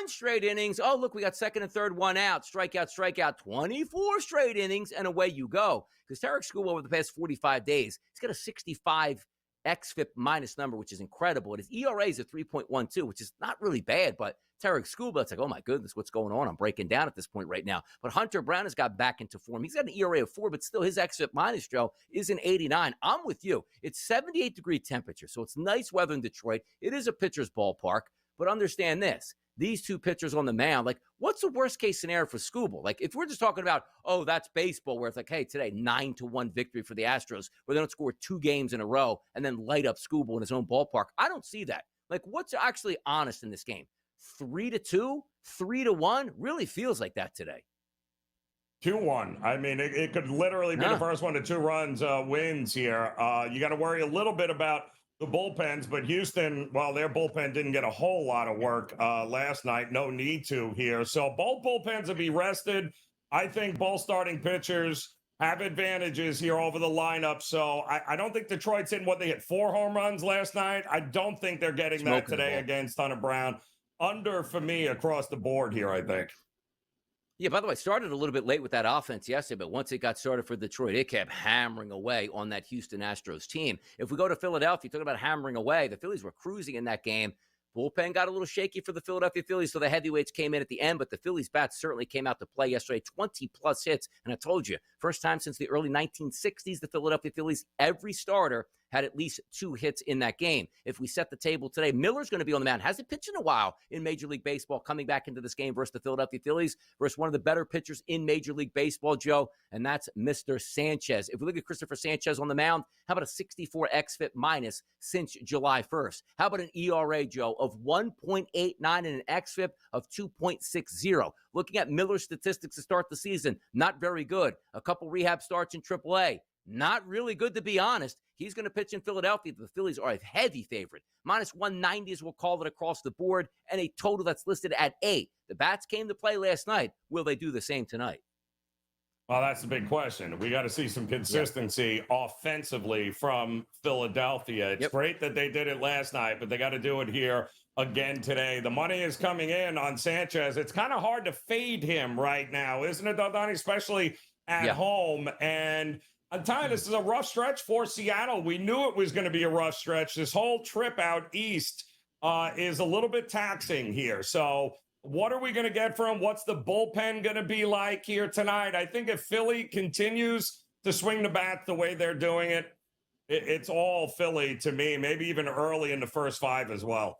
S6: straight innings. Oh, look, we got second and third, 1 out. Strikeout, 24 straight innings, and away you go. Because Tarek Skubal over the past 45 days, he's got a 65 xFIP minus number, which is incredible. And his ERA is a 3.12, which is not really bad, but Tarek Skubal, it's like, oh my goodness, what's going on? I'm breaking down at this point right now. But Hunter Brown has got back into form. He's got an ERA of 4, but still his xFIP minus, Joe, is an 89. I'm with you. It's 78-degree temperature, so it's nice weather in Detroit. It is a pitcher's ballpark, but understand this. These two pitchers on the mound, like, what's the worst-case scenario for Skubal? Like, if we're just talking about, oh, that's baseball, where it's like, hey, today, 9-1 victory for the Astros, where they don't score 2 games in a row and then light up Skubal in his own ballpark. I don't see that. Like, what's actually honest in this game? 3-2, 3-1, really feels like that today.
S7: 2-1. I mean, it could literally be the first 1 to 2 runs wins here. You got to worry a little bit about the bullpens, but Houston, well, their bullpen didn't get a whole lot of work last night. No need to here. So both bullpens will be rested. I think both starting pitchers have advantages here over the lineup. So I don't think Detroit's hitting what they hit 4 home runs last night. I don't think they're getting that today against Hunter Brown. Under for me across the board here, I think.
S6: Yeah, by the way, started a little bit late with that offense yesterday, but once it got started for Detroit, it kept hammering away on that Houston Astros team. If we go to Philadelphia, talking about hammering away, the Phillies were cruising in that game. Bullpen got a little shaky for the Philadelphia Phillies, so the heavyweights came in at the end, but the Phillies bats certainly came out to play yesterday. 20-plus hits, and I told you, first time since the early 1960s, the Philadelphia Phillies, every starter had at least 2 hits in that game. If we set the table today, Miller's going to be on the mound. Hasn't pitched in a while in Major League Baseball, coming back into this game versus the Philadelphia Phillies, versus one of the better pitchers in Major League Baseball, Joe, and that's Mr. Sanchez. If we look at Christopher Sanchez on the mound, how about a 64 xFIP minus since July 1st? How about an ERA, Joe, of 1.89 and an xFIP of 2.60? Looking at Miller's statistics to start the season, not very good. A couple rehab starts in AAA. Not really good, to be honest. He's going to pitch in Philadelphia. The Phillies are a heavy favorite. Minus 190 as we'll call it across the board, and a total that's listed at 8. The bats came to play last night. Will they do the same tonight?
S7: Well, that's the big question. We got to see some consistency offensively from Philadelphia. It's great that they did it last night, but they got to do it here again today. The money is coming in on Sanchez. It's kind of hard to fade him right now, isn't it, Donnie? Especially at home. And I'm telling you, this is a rough stretch for Seattle. We knew it was going to be a rough stretch. This whole trip out east is a little bit taxing here. So what are we going to get from? What's the bullpen going to be like here tonight? I think if Philly continues to swing the bat the way they're doing it, it's all Philly to me, maybe even early in the first 5 as well.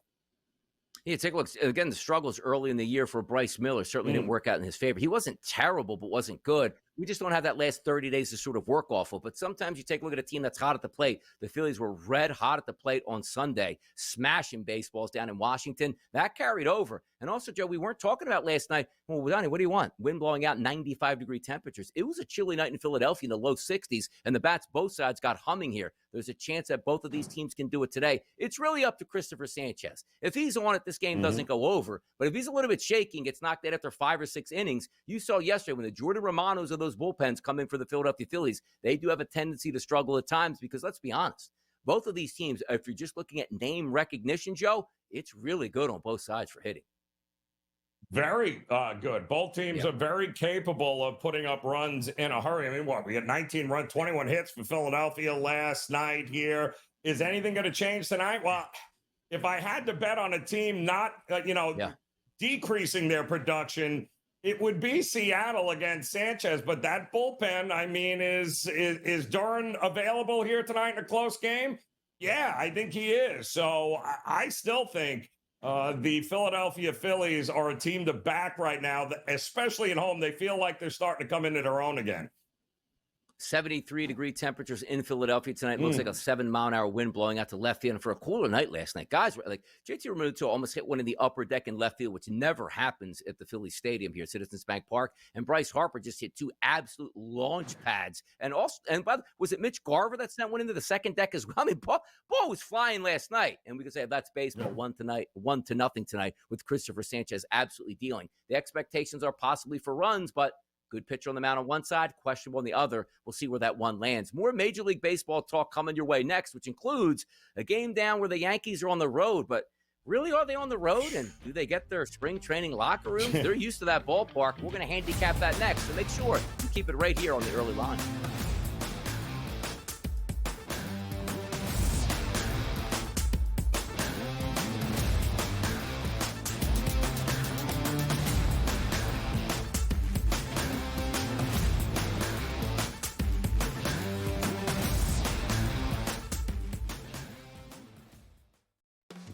S6: Yeah, take a look. Again, the struggles early in the year for Bryce Miller certainly didn't work out in his favor. He wasn't terrible, but wasn't good. We just don't have that last 30 days to sort of work off of. But sometimes you take a look at a team that's hot at the plate. The Phillies were red hot at the plate on Sunday, smashing baseballs down in Washington. That carried over. And also, Joe, we weren't talking about last night. Well, Donnie, what do you want? Wind blowing out 95-degree temperatures. It was a chilly night in Philadelphia in the low 60s, and the bats both sides got humming here. There's a chance that both of these teams can do it today. It's really up to Christopher Sanchez. If he's on it, this game doesn't go over. But if he's a little bit shaky and gets knocked out after 5 or 6 innings, you saw yesterday when the Jordan Romanos of those bullpens come in for the Philadelphia Phillies, they do have a tendency to struggle at times because let's be honest, both of these teams, if you're just looking at name recognition, Joe, it's really good on both sides for hitting.
S7: Very good. Both teams are very capable of putting up runs in a hurry. I mean, what? We had 19 runs, 21 hits for Philadelphia last night here. Is anything going to change tonight? Well, if I had to bet on a team not, decreasing their production, it would be Seattle against Sanchez. But that bullpen, I mean, is Duran available here tonight in a close game? Yeah, I think he is. So I still think the Philadelphia Phillies are a team to back right now, especially at home. They feel like they're starting to come into their own again.
S6: 73-degree temperatures in Philadelphia tonight. Looks like a 7-mile-an-hour wind blowing out to left field. And for a cooler night last night, guys, like JT Realmuto almost hit one in the upper deck in left field, which never happens at the Phillies Stadium here at Citizens Bank Park. And Bryce Harper just hit 2 absolute launch pads. And also, by the way, was it Mitch Garver that sent one into the second deck as well? I mean, ball was flying last night, and we could say that's baseball. 1-0 tonight with Christopher Sanchez absolutely dealing. The expectations are possibly for runs, but good pitcher on the mound on one side, questionable on the other. We'll see where that one lands. More Major League Baseball talk coming your way next, which includes a game down where the Yankees are on the road. But really, are they on the road? And do they get their spring training locker rooms? They're used to that ballpark. We're going to handicap that next. So make sure you keep it right here on the early line.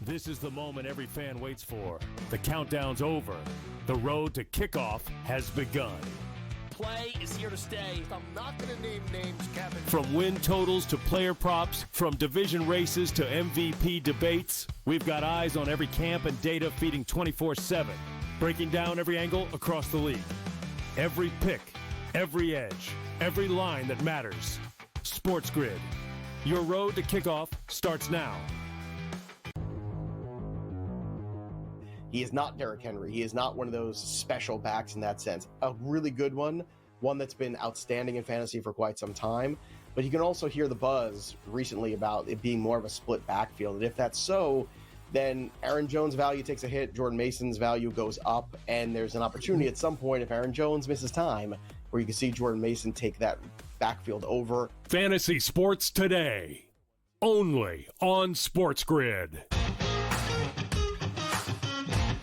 S1: This is the moment every fan waits for. The countdown's over. The road to kickoff has begun.
S3: Play is here to stay. I'm not going to name names, Kevin.
S1: From win totals to player props, from division races to MVP debates, we've got eyes on every camp and data feeding 24/7, breaking down every angle across the league. Every pick, every edge, every line that matters. SportsGrid. Your road to kickoff starts now.
S4: He is not Derrick Henry. He is not one of those special backs in that sense. A really good one that's been outstanding in fantasy for quite some time. But you can also hear the buzz recently about it being more of a split backfield. And if that's so, then Aaron Jones' value takes a hit, Jordan Mason's value goes up, and there's an opportunity at some point if Aaron Jones misses time where you can see Jordan Mason take that backfield over.
S1: Fantasy sports today, only on SportsGrid.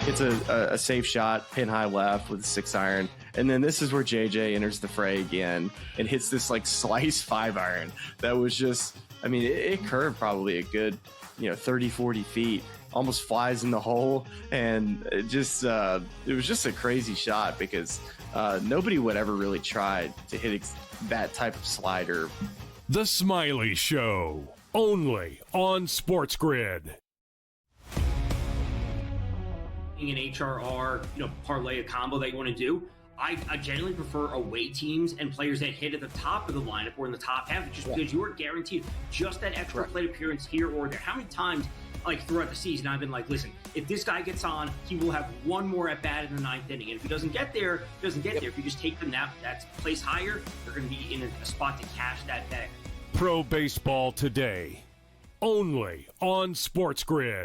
S5: It's a safe shot, pin high left with a 6-iron. And then this is where JJ enters the fray again and hits this like slice 5-iron. That was just, I mean, it curved probably a good, 30, 40 feet, almost flies in the hole. And it was just a crazy shot because nobody would ever really try to hit that type of slider.
S1: The Smiley Show, only on SportsGrid.
S2: An HRR, parlay, a combo that you want to do. I generally prefer away teams and players that hit at the top of the lineup or in the top half, just because you are guaranteed just that extra plate appearance here or there. How many times, like throughout the season, I've been like, listen, if this guy gets on, he will have one more at bat in the 9th inning. And if he doesn't get there, he doesn't get there. If you just take them that place higher, they're going to be in a spot to cash that bag.
S1: Pro Baseball Today, only on SportsGrid.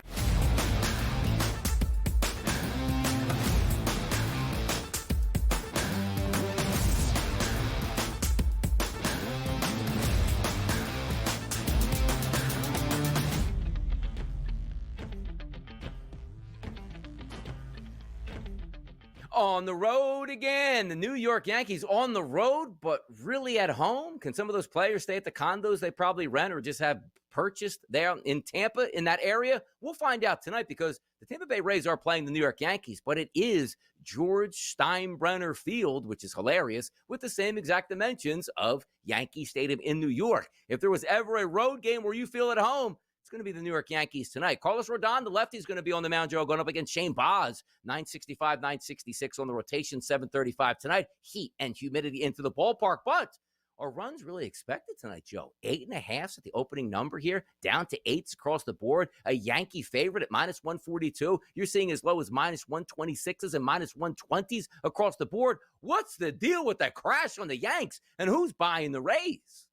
S6: On the road again. The New York Yankees on the road, but really at home. Can some of those players stay at the condos they probably rent or just have purchased there in Tampa, in that area? We'll find out tonight because the Tampa Bay Rays are playing the New York Yankees, but it is George Steinbrenner Field, which is hilarious, with the same exact dimensions of Yankee Stadium in New York. If there was ever a road game where you feel at home, it's going to be the New York Yankees tonight. Carlos Rodon, the lefty, is going to be on the mound, Joe, going up against Shane Baz, 965, 966 on the rotation, 735 tonight. Heat and humidity into the ballpark, but are runs really expected tonight, Joe? 8.5 at the opening number here, down to 8s across the board. A Yankee favorite at minus 142. You're seeing as low as minus 126s and minus 120s across the board. What's the deal with that crash on the Yanks, and who's buying the Rays?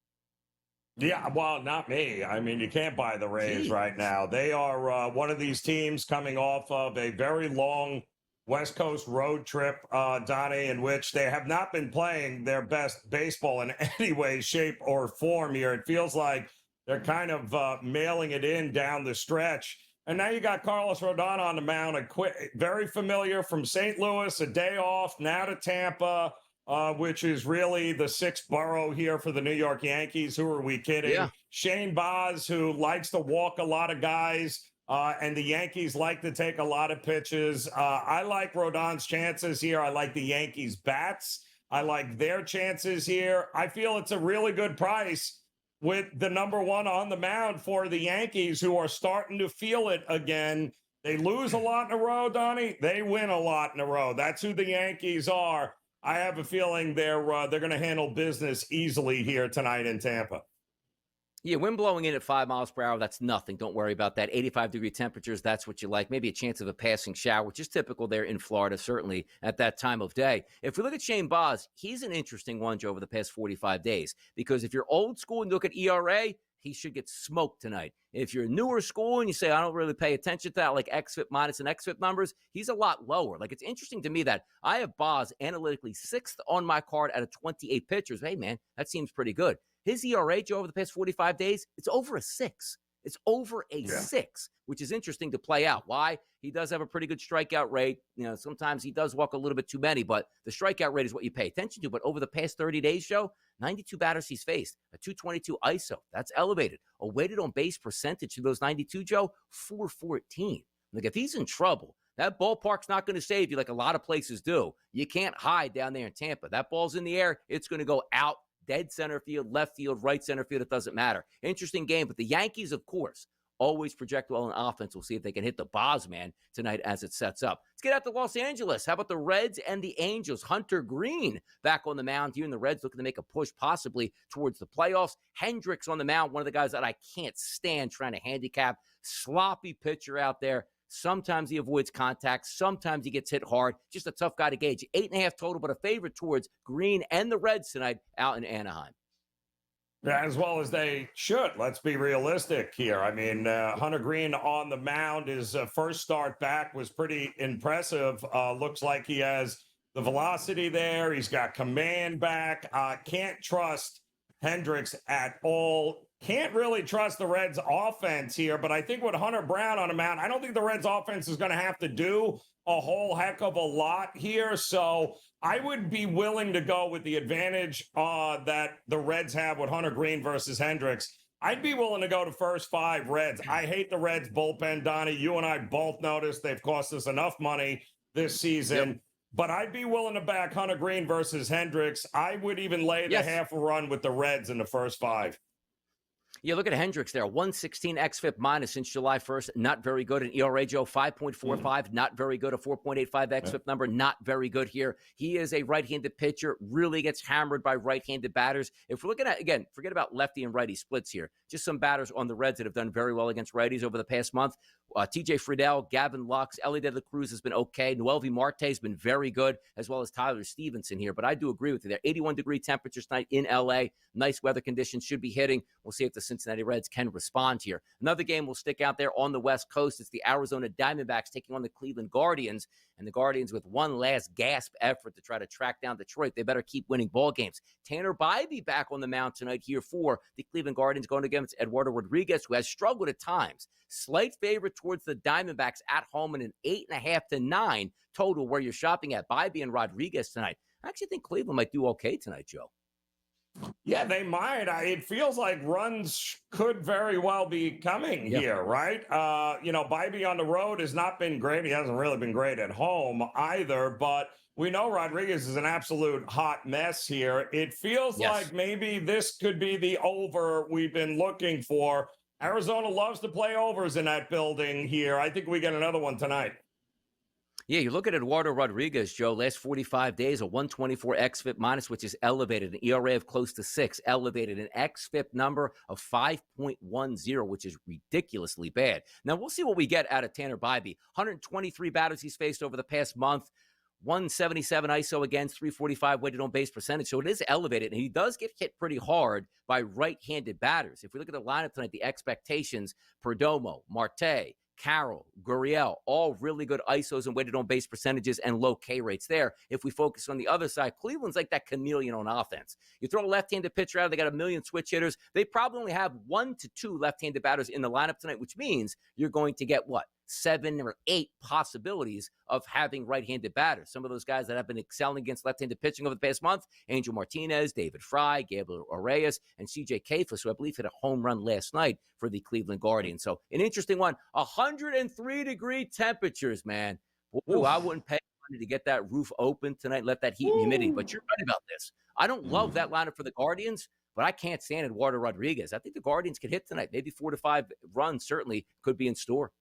S7: Yeah, well, not me. I mean, you can't buy the Rays right now. They are one of these teams coming off of a very long West Coast road trip, Donnie, in which they have not been playing their best baseball in any way, shape, or form here. It feels like they're kind of mailing it in down the stretch. And now you got Carlos Rodon on the mound, very familiar from St. Louis, a day off, now to Tampa, which is really the sixth borough here for the New York Yankees. Who are we kidding?
S6: Yeah.
S7: Shane Baz, who likes to walk a lot of guys. And the Yankees like to take a lot of pitches. I like Rodon's chances here. I like the Yankees' bats. I like their chances here. I feel it's a really good price with the number one on the mound for the Yankees, who are starting to feel it again. They lose a lot in a row, Donnie. They win a lot in a row. That's who the Yankees are. I have a feeling they're going to handle business easily here tonight in Tampa.
S6: Yeah, wind blowing in at 5 miles per hour, that's nothing. Don't worry about that. 85-degree temperatures, that's what you like. Maybe a chance of a passing shower, which is typical there in Florida, certainly at that time of day. If we look at Shane Baz, he's an interesting one, Joe, over the past 45 days. Because if you're old school and look at ERA, he should get smoked tonight. If you're newer school and you say, I don't really pay attention to that, like XFIP minus and XFIP numbers, he's a lot lower. Like, it's interesting to me that I have Baz analytically 6th on my card out of 28 pitchers. Hey, man, that seems pretty good. His ERA, Joe, over the past 45 days, it's over a 6. It's over a 6, which is interesting to play out. Why? He does have a pretty good strikeout rate. You know, sometimes he does walk a little bit too many, but the strikeout rate is what you pay attention to. But over the past 30 days, Joe, 92 batters he's faced, a 222 ISO. That's elevated. A weighted on base percentage to those 92, Joe, 414. Like, if he's in trouble, that ballpark's not going to save you like a lot of places do. You can't hide down there in Tampa. That ball's in the air. It's going to go out. Dead center field, left field, right center field, it doesn't matter. Interesting game, but the Yankees, of course, always project well in offense. We'll see if they can hit the Baz man tonight as it sets up. Let's get out to Los Angeles. How about the Reds and the Angels? Hunter Green back on the mound here, and the Reds looking to make a push possibly towards the playoffs. Hendricks on the mound, one of the guys that I can't stand trying to handicap. Sloppy pitcher out there. Sometimes he avoids contact. Sometimes he gets hit hard. Just a tough guy to gauge. 8.5 total, but a favorite towards Green and the Reds tonight out in Anaheim.
S7: As well as they should. Let's be realistic here. I mean, Hunter Green on the mound, his first start back was pretty impressive. Looks like he has the velocity there. He's got command back. Can't trust Hendricks at all. Can't really trust the Reds offense here, but I think with Hunter Brown on the mound, I don't think the Reds offense is going to have to do a whole heck of a lot here. So I would be willing to go with the advantage that the Reds have with Hunter Green versus Hendricks. I'd be willing to go to first 5 Reds. I hate the Reds bullpen, Donnie. You and I both noticed they've cost us enough money this season. Yep. But I'd be willing to back Hunter Green versus Hendricks. I would even lay the half a run with the Reds in the first 5.
S6: Yeah, look at Hendricks there. 116 XFIP minus since July 1st. Not very good. An ERA, Joe, 5.45. Not very good. A 4.85 XFIP number. Not very good here. He is a right-handed pitcher. Really gets hammered by right-handed batters. If we're looking at, again, forget about lefty and righty splits here. Just some batters on the Reds that have done very well against righties over the past month. TJ Friedel, Gavin Lux, Ellie De La Cruz has been okay. Noelvi Marte has been very good, as well as Tyler Stevenson here. But I do agree with you there. 81-degree temperatures tonight in L.A. Nice weather conditions should be hitting. We'll see if the Cincinnati Reds can respond here. Another game will stick out there on the West Coast. It's the Arizona Diamondbacks taking on the Cleveland Guardians. And the Guardians with one last gasp effort to try to track down Detroit. They better keep winning ball games. Tanner Bybee back on the mound tonight here for the Cleveland Guardians going against Eduardo Rodriguez, who has struggled at times. Slight favorite towards the Diamondbacks at home and an 8.5 to 9 total where you're shopping at Bybee and Rodriguez tonight. I actually think Cleveland might do okay tonight, Joe.
S7: Yeah, they might. It feels like runs could very well be coming here, right? Bybee on the road has not been great. He hasn't really been great at home either, but we know Rodriguez is an absolute hot mess here. It feels like maybe this could be the over we've been looking for. Arizona loves to play overs in that building here. I think we get another one tonight.
S6: Yeah, you look at Eduardo Rodriguez, Joe, last 45 days, a 124 xFIP minus, which is elevated, an ERA of close to 6, elevated, an xFIP number of 5.10, which is ridiculously bad. Now, we'll see what we get out of Tanner Bybee. 123 batters he's faced over the past month, 177 ISO against, 345 weighted on base percentage. So it is elevated, and he does get hit pretty hard by right-handed batters. If we look at the lineup tonight, the expectations, Perdomo, Marte, Carroll, Gurriel, all really good ISOs and weighted on base percentages and low K rates there. If we focus on the other side, Cleveland's like that chameleon on offense. You throw a left-handed pitcher out, they got a million switch hitters. They probably only have 1 to 2 left-handed batters in the lineup tonight, which means you're going to get 7 or 8 possibilities of having right-handed batters. Some of those guys that have been excelling against left-handed pitching over the past month, Angel Martinez, David Fry, Gabriel Arias, and CJ Kayfus, who I believe hit a home run last night for the Cleveland Guardians. So an interesting one. 103-degree temperatures, man. Ooh, I wouldn't pay money to get that roof open tonight, let that heat and humidity. But you're right about this. I don't love that lineup for the Guardians, but I can't stand Eduardo Rodriguez. I think the Guardians could hit tonight. Maybe 4 to 5 runs certainly could be in store.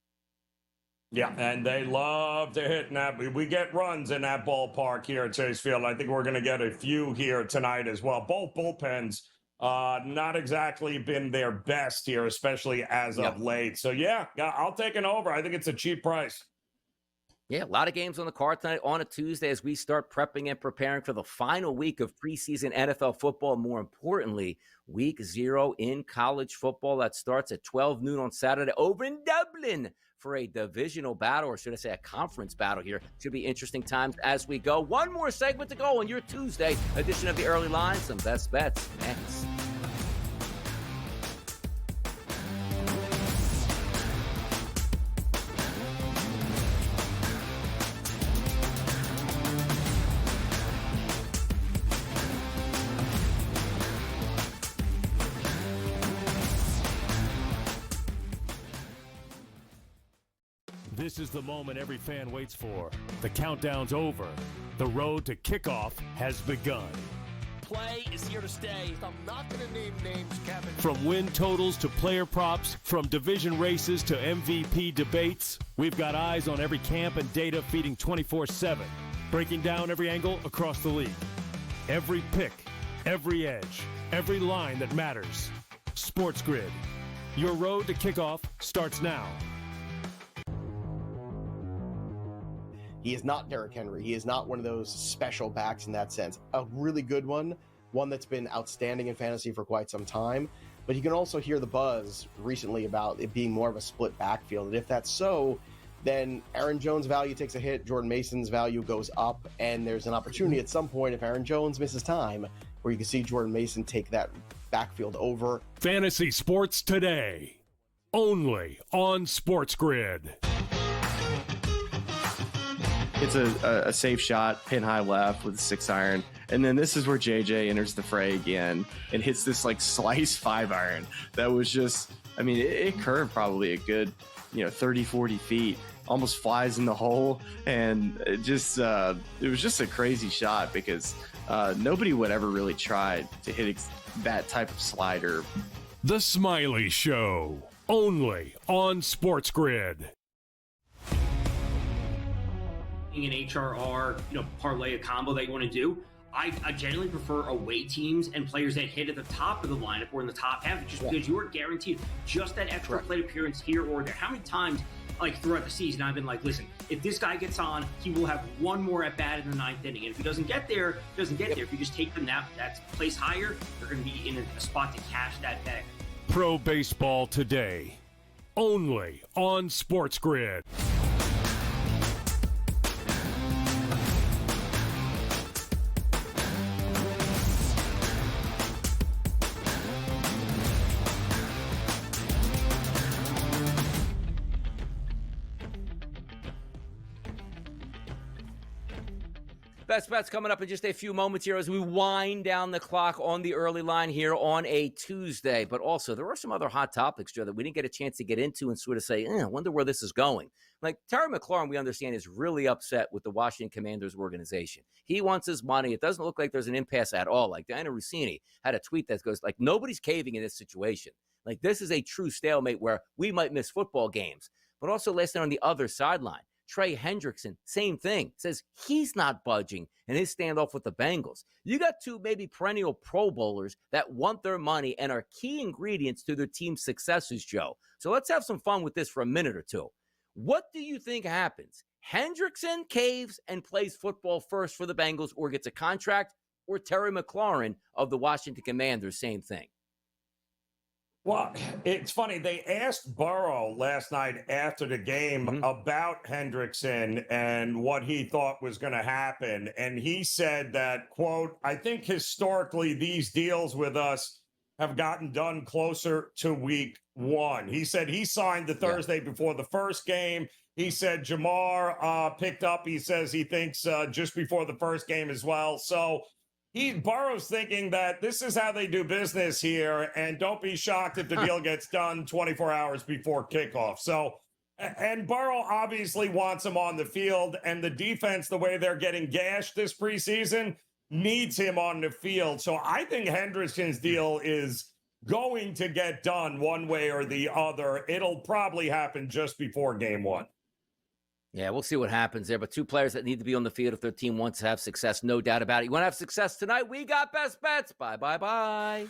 S7: Yeah, and they love to hit in that. We get runs in that ballpark here at Chase Field. I think we're going to get a few here tonight as well. Both bullpens not exactly been their best here, especially as of late. So, yeah, I'll take an over. I think it's a cheap price.
S6: Yeah, a lot of games on the card tonight on a Tuesday as we start prepping and preparing for the final week of preseason NFL football. More importantly, week 0 in college football that starts at 12 noon on Saturday over in Dublin for a divisional battle, or should I say a conference battle here. Should be interesting times as we go. One more segment to go on your Tuesday edition of the Early Line. Some best bets next.
S1: This is the moment every fan waits for. The countdown's over. The road to kickoff has begun.
S3: Play is here to stay. I'm not going to name names, Kevin.
S1: From win totals to player props, from division races to MVP debates, we've got eyes on every camp and data feeding 24/7, breaking down every angle across the league. Every pick, every edge, every line that matters. SportsGrid. Your road to kickoff starts now.
S4: He is not Derrick Henry. He is not one of those special backs in that sense. A really good one that's been outstanding in fantasy for quite some time. But you can also hear the buzz recently about it being more of a split backfield. And if that's so, then Aaron Jones' value takes a hit, Jordan Mason's value goes up, and there's an opportunity at some point, if Aaron Jones misses time, where you can see Jordan Mason take that backfield over.
S1: Fantasy Sports Today, only on SportsGrid.
S5: It's a safe shot, pin high left with a 6-iron. And then this is where JJ enters the fray again and hits this slice 5-iron. That was just, it curved probably a good, 30, 40 feet, almost flies in the hole. And it was just a crazy shot because nobody would ever really try to hit that type of slider.
S1: The Smiley Show, only on SportsGrid.
S2: An HRR, parlay a combo that you want to do. I generally prefer away teams and players that hit at the top of the lineup or in the top half, just because you are guaranteed just that extra plate appearance here or there. How many times, throughout the season, I've been like, listen, if this guy gets on, he will have one more at bat in the 9th inning. And if he doesn't get there, he doesn't get there. If you just take them that's placed higher, you're going to be in a spot to cash that back.
S1: Pro Baseball Today, only on SportsGrid.
S6: Best bets coming up in just a few moments here as we wind down the clock on the early line here on a Tuesday. But also, there are some other hot topics, Joe, that we didn't get a chance to get into and sort of say, I wonder where this is going. Like Terry McLaurin, we understand, is really upset with the Washington Commanders organization. He wants his money. It doesn't look like there's an impasse at all. Like Diana Rossini had a tweet that goes, like, nobody's caving in this situation. Like, this is a true stalemate where we might miss football games. But also, last night on the other sideline, Trey Hendrickson, same thing, says he's not budging in his standoff with the Bengals. You got two maybe perennial Pro Bowlers that want their money and are key ingredients to their team's successes, Joe. So let's have some fun with this for a minute or two. What do you think happens? Hendrickson caves and plays football first for the Bengals or gets a contract, or Terry McLaurin of the Washington Commanders, same thing?
S7: Well, it's funny. They asked Burrow last night after the game about Hendrickson and what he thought was going to happen. And he said that, quote, I think historically these deals with us have gotten done closer to week one. He said he signed the Thursday before the first game. He said Jamar picked up, he says he thinks just before the first game as well. So Burrow's thinking that this is how they do business here, and don't be shocked if the deal gets done 24 hours before kickoff. So, and Burrow obviously wants him on the field, and the defense, the way they're getting gashed this preseason, needs him on the field. So I think Hendrickson's deal is going to get done one way or the other. It'll probably happen just before game one.
S6: Yeah, we'll see what happens there. But two players that need to be on the field if their team wants to have success, no doubt about it. You want to have success tonight? We got best bets. Bye, bye, bye.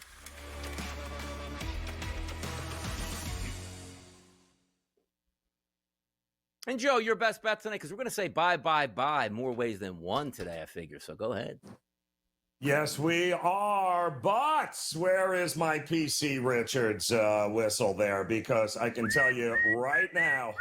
S6: And Joe, your best bet tonight, because we're going to say bye, bye, bye more ways than one today, I figure. So go ahead.
S7: Yes, we are. But where is my PC Richards whistle there? Because I can tell you right now.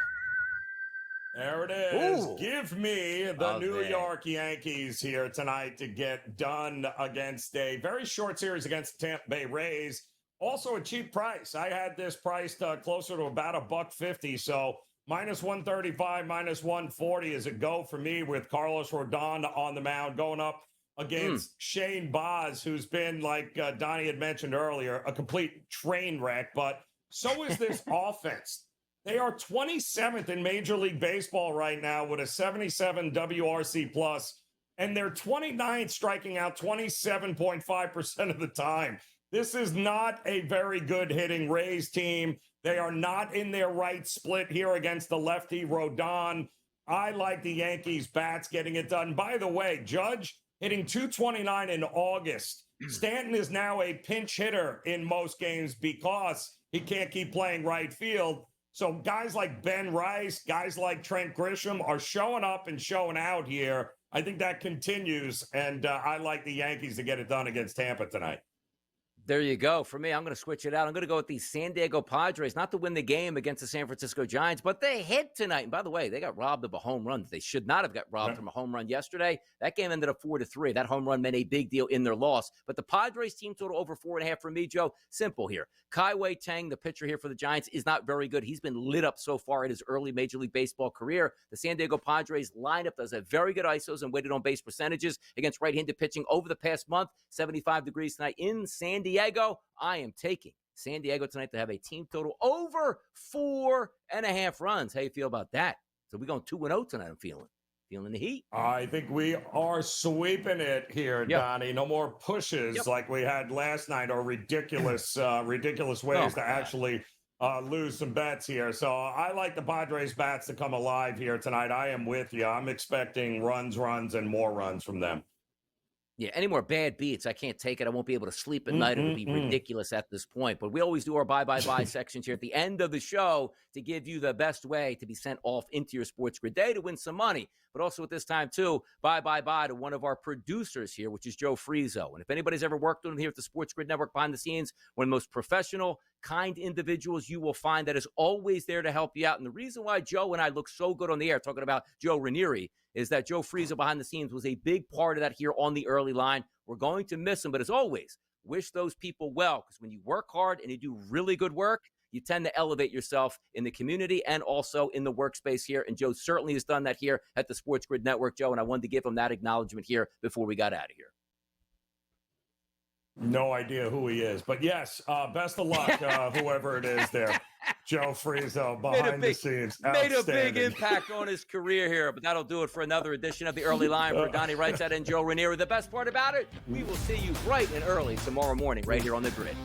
S7: There it is. Ooh. Give me the New York Yankees here tonight to get done against a very short series against the Tampa Bay Rays. Also a cheap price. I had this priced closer to about $1.50. So minus 135, minus 140 is a go for me with Carlos Rodon on the mound going up against Shane Baz, who's been, like Donnie had mentioned earlier, a complete train wreck. But so is this offense. They are 27th in Major League Baseball right now with a 77 WRC plus, and they're 29th, striking out 27.5% of the time. This is not a very good hitting Rays team. They are not in their right split here against the lefty Rodon. I like the Yankees bats getting it done. By the way, Judge hitting 229 in August. Stanton is now a pinch hitter in most games because he can't keep playing right field. So guys like Ben Rice, guys like Trent Grisham are showing up and showing out here. I think that continues, and I like the Yankees to get it done against Tampa tonight.
S6: There you go. For me, I'm going to switch it out. I'm going to go with the San Diego Padres, not to win the game against the San Francisco Giants, but they hit tonight. And by the way, they got robbed of a home run. They should not have got robbed from a home run yesterday. That game ended up 4-3. That home run meant a big deal in their loss. But the Padres team total over 4.5 for me, Joe. Simple here. Kai-Wei Tang, the pitcher here for the Giants, is not very good. He's been lit up so far in his early Major League Baseball career. The San Diego Padres lineup does have very good ISOs and weighted on base percentages against right-handed pitching over the past month. 75 degrees tonight in San Diego. I am taking San Diego tonight to have a team total over 4.5 runs. How you feel about that? So we're going 2-0 tonight, I'm feeling the heat.
S7: I think we are sweeping it here, Donnie. No more pushes like we had last night, or ridiculous ways to actually lose some bets here. So I like the Padres bats to come alive here tonight. I am with you. I'm expecting runs, and more runs from them.
S6: Yeah, any more bad beats, I can't take it. I won't be able to sleep at night. It'll be ridiculous at this point. But we always do our bye-bye-bye sections here at the end of the show to give you the best way to be sent off into your SportsGrid day to win some money. But also at this time, too, bye-bye-bye to one of our producers here, which is Joe Frieso. And if anybody's ever worked with him here at the SportsGrid Network behind the scenes, one of the most professional, kind individuals you will find that is always there to help you out. And the reason why Joe and I look so good on the air talking about Joe Ranieri is that Joe Frieso behind the scenes was a big part of that here on the early line. We're going to miss him, but as always, wish those people well, because when you work hard and you do really good work, you tend to elevate yourself in the community and also in the workspace here. And Joe certainly has done that here at the Sports Grid Network, Joe, and I wanted to give him that acknowledgement here before we got out of here.
S7: No idea who he is, but yes, best of luck, whoever it is there. Joe Frizo behind the scenes.
S6: Made a big impact on his career here, but that'll do it for another edition of the Early Line for Donnie Wrightside and Joe Ranieri. The best part about it, we will see you bright and early tomorrow morning right here on the Grid.